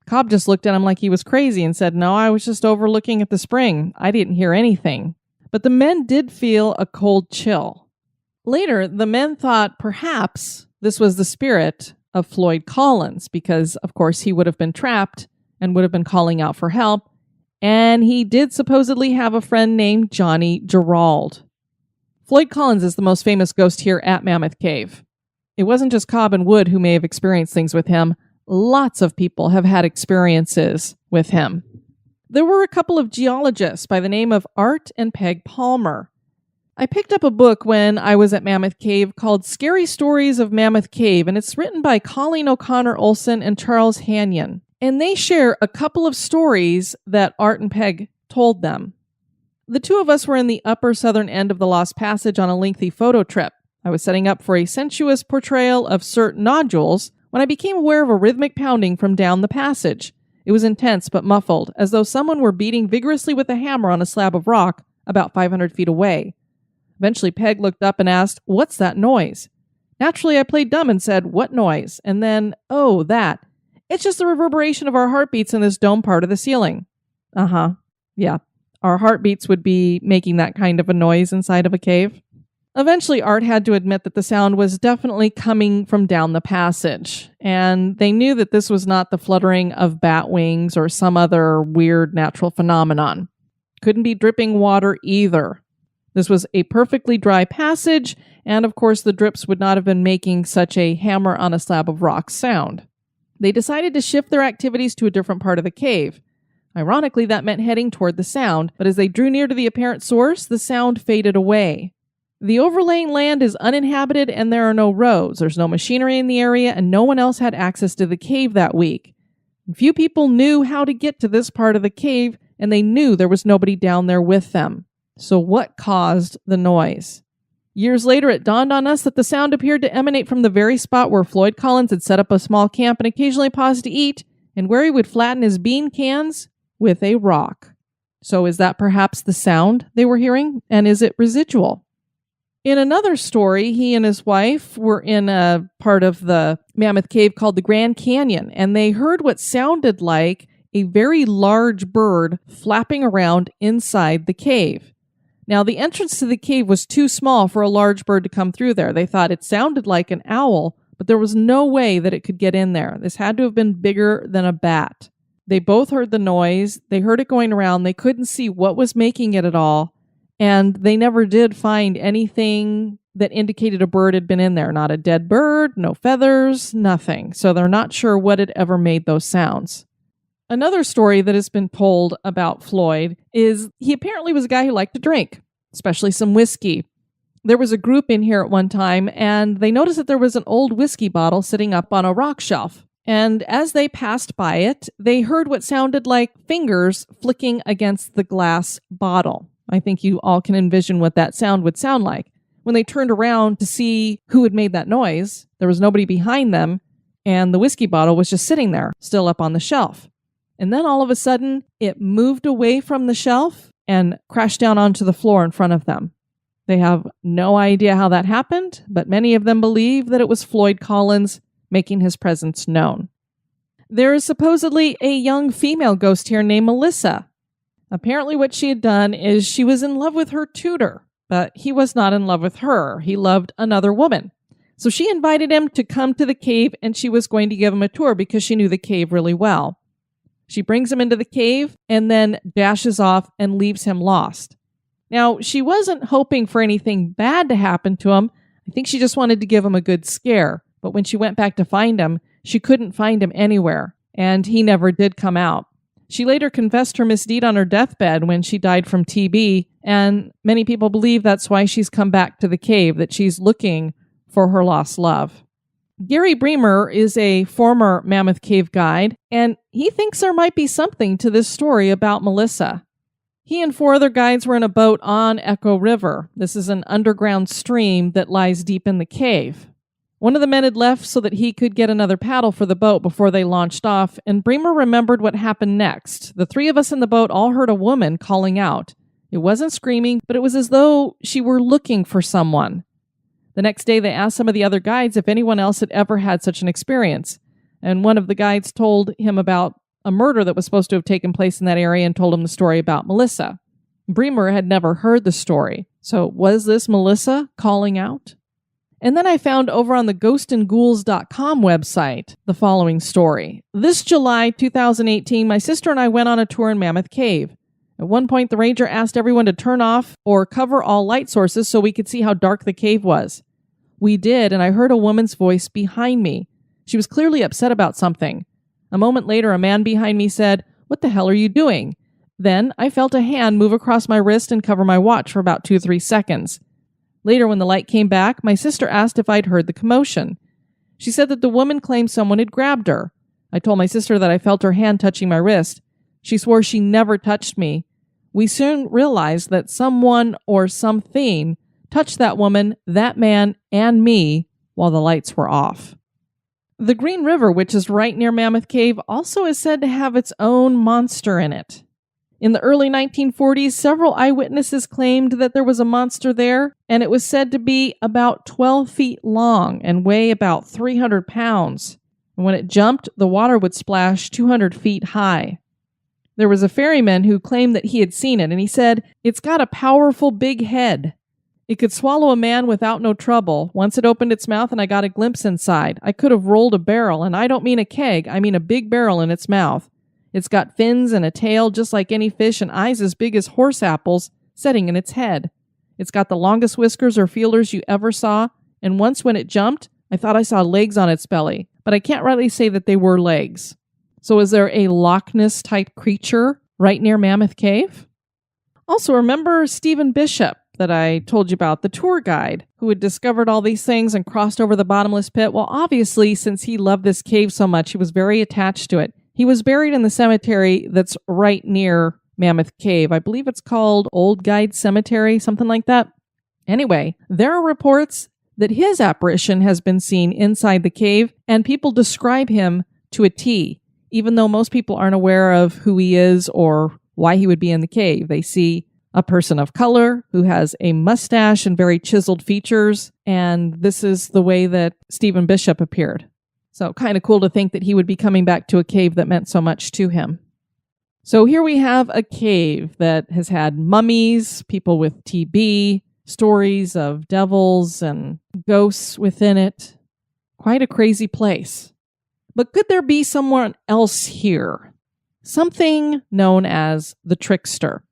Cobb just looked at him like he was crazy and said, "No, I was just over looking at the spring. I didn't hear anything." But the men did feel a cold chill. Later, the men thought perhaps this was the spirit of Floyd Collins, because, of course, he would have been trapped and would have been calling out for help, and he did supposedly have a friend named Johnny Gerald. Floyd Collins is the most famous ghost here at Mammoth Cave. It wasn't just Cobb and Wood who may have experienced things with him. Lots of people have had experiences with him. There were a couple of geologists by the name of Art and Peg Palmer. I picked up a book when I was at Mammoth Cave called Scary Stories of Mammoth Cave, and it's written by Colleen O'Connor Olson and Charles Hanyon. And they share a couple of stories that Art and Peg told them. The two of us were in the upper southern end of the Lost Passage on a lengthy photo trip. I was setting up for a sensuous portrayal of Sir Nodules when I became aware of a rhythmic pounding from down the passage. It was intense but muffled, as though someone were beating vigorously with a hammer on a slab of rock about 500 feet away. Eventually, Peg looked up and asked, "What's that noise?" Naturally, I played dumb and said, "What noise?" And then, "Oh, that. It's just the reverberation of our heartbeats in this dome part of the ceiling." Yeah. Our heartbeats would be making that kind of a noise inside of a cave. Eventually, Art had to admit that the sound was definitely coming from down the passage, and they knew that this was not the fluttering of bat wings or some other weird natural phenomenon. Couldn't be dripping water either. This was a perfectly dry passage, and of course the drips would not have been making such a hammer on a slab of rock sound. They decided to shift their activities to a different part of the cave. Ironically, that meant heading toward the sound, but as they drew near to the apparent source, the sound faded away. The overlaying land is uninhabited and there are no roads. There's no machinery in the area, and no one else had access to the cave that week. Few people knew how to get to this part of the cave, and they knew there was nobody down there with them. So what caused the noise? Years later, it dawned on us that the sound appeared to emanate from the very spot where Floyd Collins had set up a small camp and occasionally paused to eat, and where he would flatten his bean cans with a rock. So is that perhaps the sound they were hearing? And is it residual? In another story, he and his wife were in a part of the Mammoth Cave called the Grand Canyon, and they heard what sounded like a very large bird flapping around inside the cave. Now, the entrance to the cave was too small for a large bird to come through there. They thought it sounded like an owl, but there was no way that it could get in there. This had to have been bigger than a bat. They both heard the noise. They heard it going around. They couldn't see what was making it at all. And they never did find anything that indicated a bird had been in there. Not a dead bird, no feathers, nothing. So they're not sure what had ever made those sounds. Another story that has been told about Floyd is he apparently was a guy who liked to drink, especially some whiskey. There was a group in here at one time, and they noticed that there was an old whiskey bottle sitting up on a rock shelf. And as they passed by it, they heard what sounded like fingers flicking against the glass bottle. I think you all can envision what that sound would sound like. When they turned around to see who had made that noise, there was nobody behind them, and the whiskey bottle was just sitting there, still up on the shelf. And then all of a sudden, it moved away from the shelf and crashed down onto the floor in front of them. They have no idea how that happened, but many of them believe that it was Floyd Collins making his presence known. There is supposedly a young female ghost here named Melissa. Apparently what she had done is she was in love with her tutor, but he was not in love with her. He loved another woman. So she invited him to come to the cave, and she was going to give him a tour because she knew the cave really well. She brings him into the cave and then dashes off and leaves him lost. Now, she wasn't hoping for anything bad to happen to him. I think she just wanted to give him a good scare. But when she went back to find him, she couldn't find him anywhere, and he never did come out. She later confessed her misdeed on her deathbed when she died from TB, and many people believe that's why she's come back to the cave, that she's looking for her lost love. Gary Bremer is a former Mammoth Cave guide, and he thinks there might be something to this story about Melissa. He and 4 other guides were in a boat on Echo River. This is an underground stream that lies deep in the cave. One of the men had left so that he could get another paddle for the boat before they launched off, and Bremer remembered what happened next. The 3 of us in the boat all heard a woman calling out. It wasn't screaming, but it was as though she were looking for someone. The next day, they asked some of the other guides if anyone else had ever had such an experience, and one of the guides told him about a murder that was supposed to have taken place in that area and told him the story about Melissa. Bremer had never heard the story, so was this Melissa calling out? And then I found over on the ghostandghouls.com website the following story. This July 2018, my sister and I went on a tour in Mammoth Cave. At one point, the ranger asked everyone to turn off or cover all light sources so we could see how dark the cave was. We did, and I heard a woman's voice behind me. She was clearly upset about something. A moment later, a man behind me said, "What the hell are you doing?" Then I felt a hand move across my wrist and cover my watch for about 2-3 seconds. Later, when the light came back, my sister asked if I'd heard the commotion. She said that the woman claimed someone had grabbed her. I told my sister that I felt her hand touching my wrist. She swore she never touched me. We soon realized that someone or something touched that woman, that man, and me while the lights were off. The Green River, which is right near Mammoth Cave, also is said to have its own monster in it. In the early 1940s, several eyewitnesses claimed that there was a monster there, and it was said to be about 12 feet long and weigh about 300 pounds. And when it jumped, the water would splash 200 feet high. There was a ferryman who claimed that he had seen it, and he said, "It's got a powerful big head. It could swallow a man without no trouble. Once it opened its mouth and I got a glimpse inside. I could have rolled a barrel, and I don't mean a keg, I mean a big barrel in its mouth. It's got fins and a tail just like any fish and eyes as big as horse apples setting in its head. It's got the longest whiskers or feelers you ever saw, and once when it jumped, I thought I saw legs on its belly, but I can't rightly say that they were legs." So is there a Loch Ness-type creature right near Mammoth Cave? Also, remember Stephen Bishop that I told you about, the tour guide who had discovered all these things and crossed over the bottomless pit? Well, obviously, since he loved this cave so much, he was very attached to it. He was buried in the cemetery that's right near Mammoth Cave. I believe it's called Old Guide Cemetery, something like that. Anyway, there are reports that his apparition has been seen inside the cave, and people describe him to a T, even though most people aren't aware of who he is or why he would be in the cave. They see a person of color who has a mustache and very chiseled features, and this is the way that Stephen Bishop appeared. So kind of cool to think that he would be coming back to a cave that meant so much to him. So here we have a cave that has had mummies, people with TB, stories of devils and ghosts within it. Quite a crazy place. But could there be someone else here? Something known as the Trickster.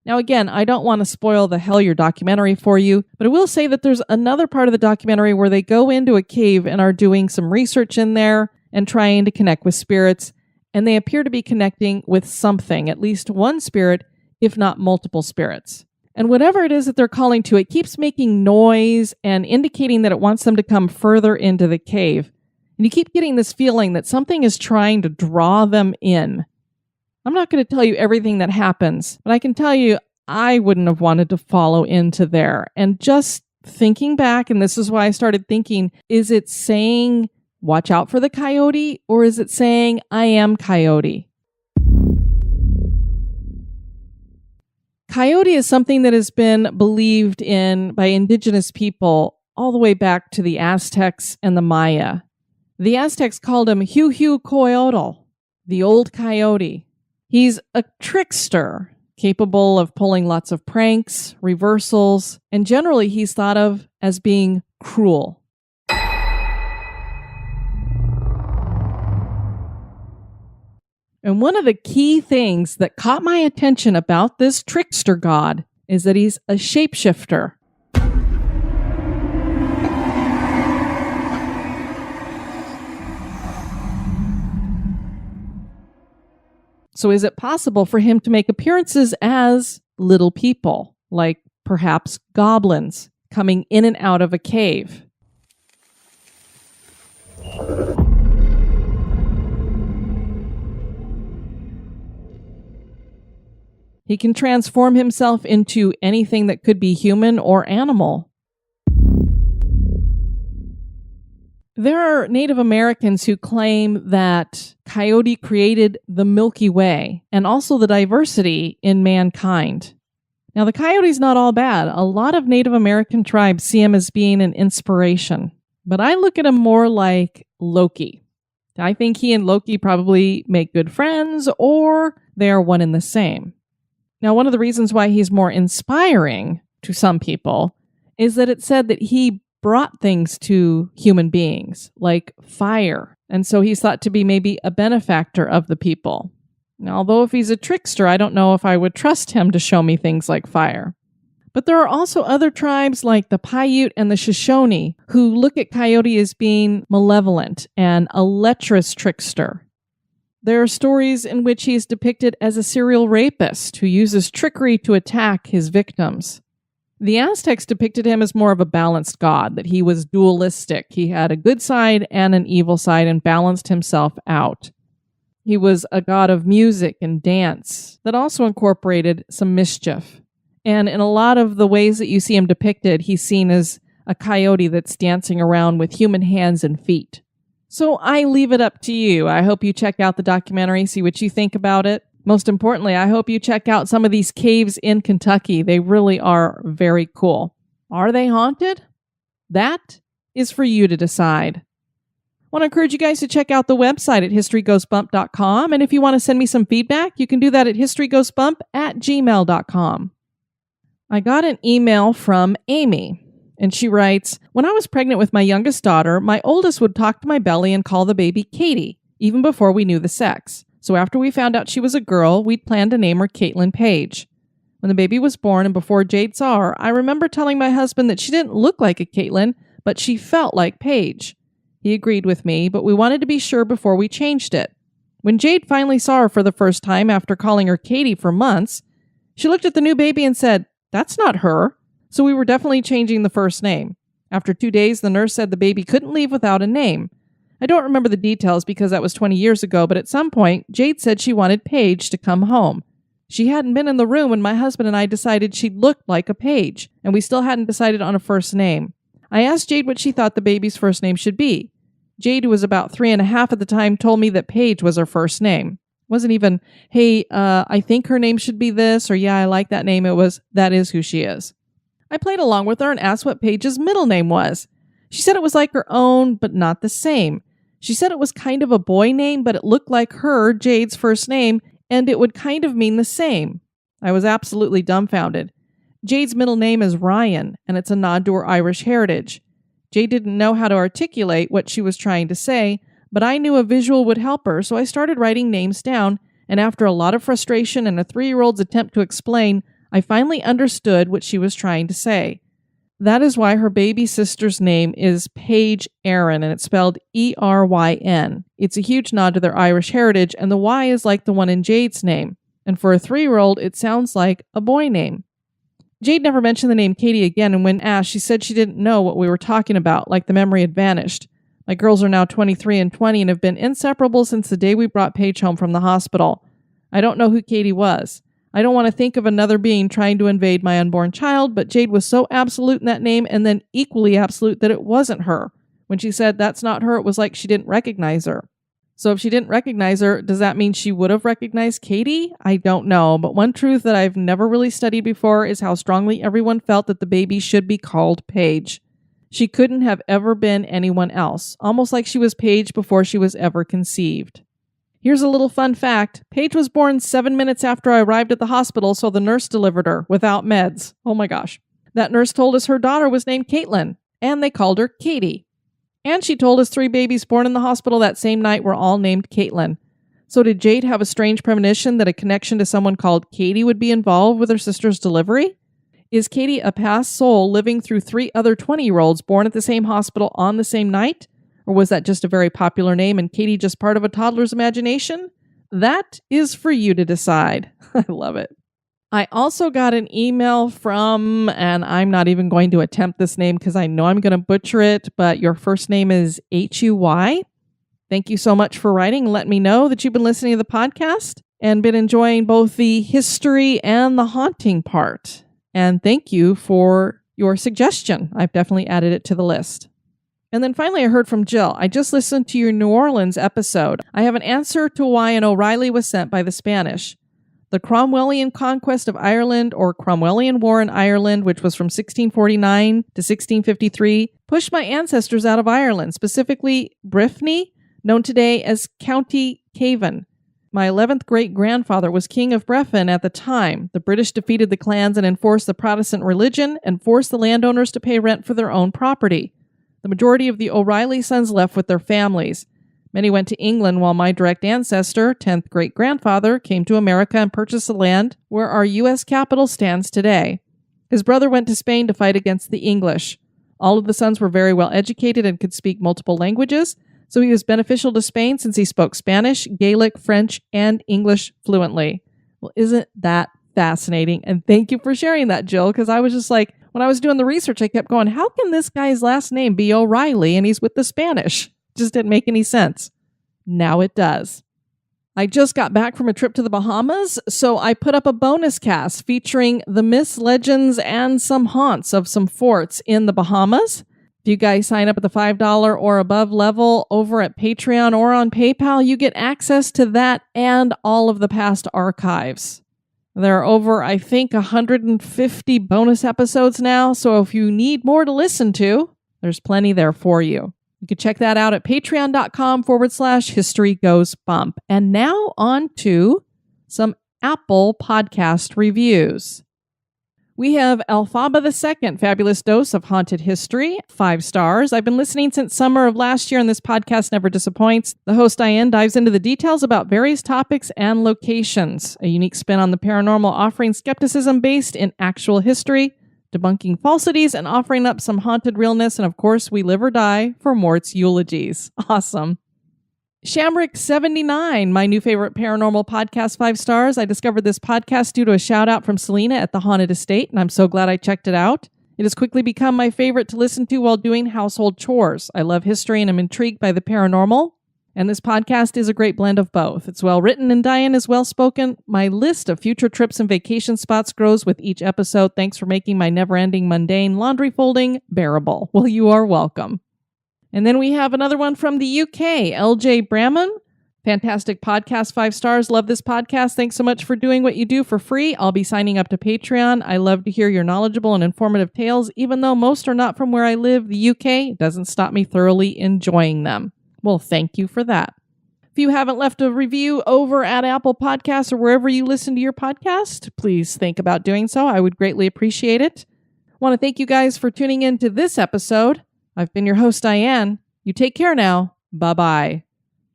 Now again, I don't want to spoil the Hellier documentary for you, but I will say that there's another part of the documentary where they go into a cave and are doing some research in there and trying to connect with spirits. and they appear to be connecting with something, at least one spirit, if not multiple spirits. And whatever it is that they're calling to, it keeps making noise and indicating that it wants them to come further into the cave. And you keep getting this feeling that something is trying to draw them in. I'm not going to tell you everything that happens, but I can tell you I wouldn't have wanted to follow into there. And just thinking back, and this is why I started thinking, is it saying, watch out for the coyote, or is it saying, I am coyote? Coyote is something that has been believed in by indigenous people all the way back to the Aztecs and the Maya. The Aztecs called him Coyotl, the old coyote. He's a trickster, capable of pulling lots of pranks, reversals, and generally he's thought of as being cruel. And one of the key things that caught my attention about this trickster god is that he's a shapeshifter. So is it possible for him to make appearances as little people, like perhaps goblins coming in and out of a cave? He can transform himself into anything that could be human or animal. There are Native Americans who claim that Coyote created the Milky Way and also the diversity in mankind. Now, the Coyote's not all bad. A lot of Native American tribes see him as being an inspiration, but I look at him more like Loki. I think he and Loki probably make good friends, or they are one and the same. Now, one of the reasons why he's more inspiring to some people is that it's said that he brought things to human beings, like fire. And so he's thought to be maybe a benefactor of the people. Now, although if he's a trickster, I don't know if I would trust him to show me things like fire. But there are also other tribes like the Paiute and the Shoshone who look at Coyote as being malevolent and a lecherous trickster. There are stories in which he is depicted as a serial rapist who uses trickery to attack his victims. The Aztecs depicted him as more of a balanced god, that he was dualistic. He had a good side and an evil side and balanced himself out. He was a god of music and dance that also incorporated some mischief. And in a lot of the ways that you see him depicted, he's seen as a coyote that's dancing around with human hands and feet. So I leave it up to you. I hope you check out the documentary, see what you think about it. Most importantly, I hope you check out some of these caves in Kentucky. They really are very cool. Are they haunted? That is for you to decide. I want to encourage you guys to check out the website at historygoesbump.com. And if you want to send me some feedback, you can do that at historygoesbump@gmail.com. I got an email from Amy. And she writes, when I was pregnant with my youngest daughter, my oldest would talk to my belly and call the baby Katie, even before we knew the sex. So after we found out she was a girl, we'd planned to name her Caitlin Page. When the baby was born and before Jade saw her, I remember telling my husband that she didn't look like a Caitlin, but she felt like Paige. He agreed with me, but we wanted to be sure before we changed it. When Jade finally saw her for the first time after calling her Katie for months, she looked at the new baby and said, "That's not her." So we were definitely changing the first name. After 2 days, the nurse said the baby couldn't leave without a name. I don't remember the details because that was 20 years ago, but at some point, Jade said she wanted Paige to come home. She hadn't been in the room when my husband and I decided she looked like a Paige, and we still hadn't decided on a first name. I asked Jade what she thought the baby's first name should be. Jade, who was about 3.5 at the time, told me that Paige was her first name. It wasn't even, hey, I think her name should be this, or yeah, I like that name. It was, that is who she is. I played along with her and asked what Paige's middle name was. She said it was like her own, but not the same. She said it was kind of a boy name, but it looked like her, Jade's first name, and it would kind of mean the same. I was absolutely dumbfounded. Jade's middle name is Ryan, and it's a nod to her Irish heritage. Jade didn't know how to articulate what she was trying to say, but I knew a visual would help her, so I started writing names down, and after a lot of frustration and a 3-year-old's attempt to explain, I finally understood what she was trying to say. That is why her baby sister's name is Paige Erin, and it's spelled Eryn. It's a huge nod to their Irish heritage, and the Y is like the one in Jade's name. And for a 3-year-old, it sounds like a boy name. Jade never mentioned the name Katie again, and when asked, she said she didn't know what we were talking about, like the memory had vanished. My girls are now 23 and 20 and have been inseparable since the day we brought Paige home from the hospital. I don't know who Katie was. I don't want to think of another being trying to invade my unborn child, but Jade was so absolute in that name and then equally absolute that it wasn't her. When she said that's not her, it was like she didn't recognize her. So if she didn't recognize her, does that mean she would have recognized Katie? I don't know, but one truth that I've never really studied before is how strongly everyone felt that the baby should be called Paige. She couldn't have ever been anyone else, almost like she was Paige before she was ever conceived. Here's a little fun fact. Paige was born 7 minutes after I arrived at the hospital, so the nurse delivered her without meds. Oh my gosh. That nurse told us her daughter was named Caitlin, and they called her Katie. And she told us 3 babies born in the hospital that same night were all named Caitlin. So did Jade have a strange premonition that a connection to someone called Katie would be involved with her sister's delivery? Is Katie a past soul living through 3 other 20-year-olds born at the same hospital on the same night? Or was that just a very popular name and Katie just part of a toddler's imagination? That is for you to decide. I love it. I also got an email from, and I'm not even going to attempt this name because I know I'm going to butcher it, but your first name is Huy. Thank you so much for writing and letting me know that you've been listening to the podcast and been enjoying both the history and the haunting part. And thank you for your suggestion. I've definitely added it to the list. And then finally, I heard from Jill. I just listened to your New Orleans episode. I have an answer to why an O'Reilly was sent by the Spanish. The Cromwellian conquest of Ireland, or Cromwellian War in Ireland, which was from 1649 to 1653, pushed my ancestors out of Ireland, specifically Briffny, known today as County Cavan. My 11th great-grandfather was king of Breffin at the time. The British defeated the clans and enforced the Protestant religion and forced the landowners to pay rent for their own property. The majority of the O'Reilly sons left with their families. Many went to England while my direct ancestor, 10th great-grandfather, came to America and purchased the land where our U.S. capital stands today. His brother went to Spain to fight against the English. All of the sons were very well educated and could speak multiple languages, so he was beneficial to Spain since he spoke Spanish, Gaelic, French, and English fluently. Well, isn't that fascinating? And thank you for sharing that, Jill, because I was just like, when I was doing the research, I kept going, how can this guy's last name be O'Reilly and he's with the Spanish? Just didn't make any sense. Now it does. I just got back from a trip to the Bahamas, so I put up a bonus cast featuring the myths, legends, and some haunts of some forts in the Bahamas. If you guys sign up at the $5 or above level over at Patreon or on PayPal, you get access to that and all of the past archives. There are over, I think, 150 bonus episodes now, so if you need more to listen to, there's plenty there for you. You can check that out at patreon.com/historygoesbump. And now on to some Apple podcast reviews. We have Alphaba II, Fabulous Dose of Haunted History, 5 stars. I've been listening since summer of last year, and this podcast never disappoints. The host, Diane, dives into the details about various topics and locations. A unique spin on the paranormal, offering skepticism based in actual history, debunking falsities, and offering up some haunted realness. And of course, we live or die for Mort's eulogies. Awesome. Shamrock 79, my new favorite paranormal podcast, 5 stars. I discovered this podcast due to a shout out from Selena at the Haunted Estate, and I'm so glad I checked it out. It has quickly become my favorite to listen to while doing household chores. I love history and I'm intrigued by the paranormal, and this podcast is a great blend of both. It's well written and Diane is well spoken. My list of future trips and vacation spots grows with each episode. Thanks for making my never-ending mundane laundry folding bearable. Well, you are welcome. And then we have another one from the UK, LJ Bramman. Fantastic podcast, 5 stars. Love this podcast. Thanks so much for doing what you do for free. I'll be signing up to Patreon. I love to hear your knowledgeable and informative tales. Even though most are not from where I live, the UK, it doesn't stop me thoroughly enjoying them. Well, thank you for that. If you haven't left a review over at Apple Podcasts or wherever you listen to your podcast, please think about doing so. I would greatly appreciate it. I want to thank you guys for tuning in to this episode. I've been your host, Diane. You take care now. Bye-bye.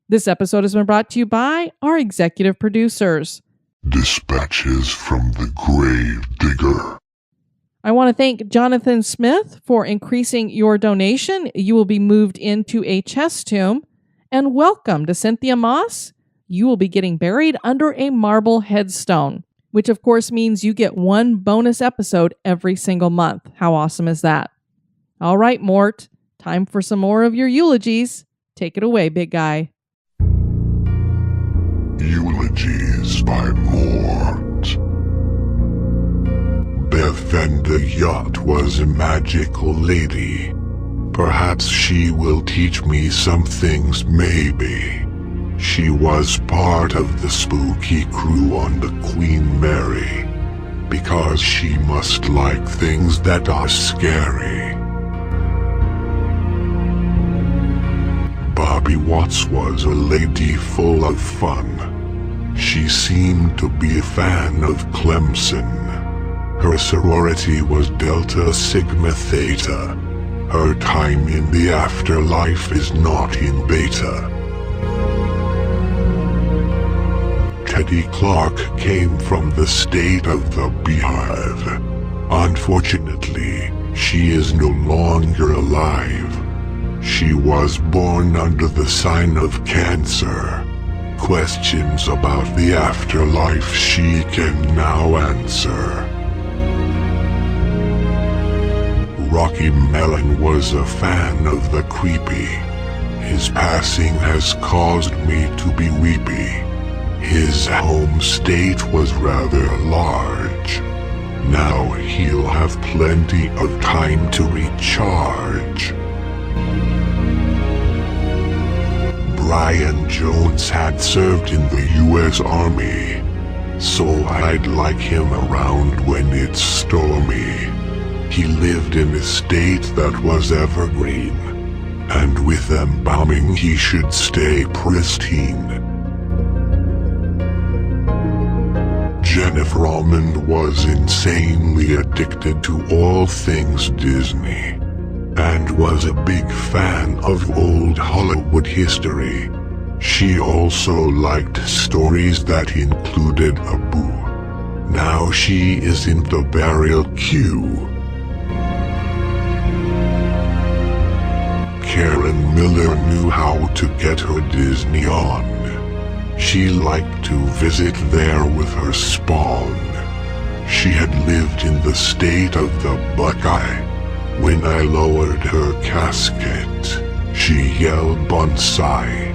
This episode has been brought to you by our executive producers.
Dispatches from the Grave Digger.
I want to thank Jonathan Smith for increasing your donation. You will be moved into a chest tomb. And welcome to Cynthia Moss. You will be getting buried under a marble headstone, which of course means you get one bonus episode every single month. How awesome is that? All right, Mort, time for some more of your eulogies. Take it away, big guy.
Eulogies by Mort. Beth and the yacht was a magical lady. Perhaps she will teach me some things, maybe. She was part of the spooky crew on the Queen Mary, because she must like things that are scary. Bobby Watts was a lady full of fun. She seemed to be a fan of Clemson. Her sorority was Delta Sigma Theta. Her time in the afterlife is not in beta. Teddy Clark came from the state of the Beehive. Unfortunately, she is no longer alive. She was born under the sign of Cancer. Questions about the afterlife she can now answer. Rocky Mellon was a fan of the creepy. His passing has caused me to be weepy. His home state was rather large. Now he'll have plenty of time to recharge. Brian Jones had served in the U.S. Army, so I'd like him around when it's stormy. He lived in a state that was evergreen, and with embalming he should stay pristine. Jennifer Almond was insanely addicted to all things Disney, and was a big fan of old Hollywood history. She also liked stories that included Abu. Now she is in the burial queue. Karen Miller knew how to get her Disney on. She liked to visit there with her spawn. She had lived in the state of the Buckeye. When I lowered her casket, she yelled bonsai.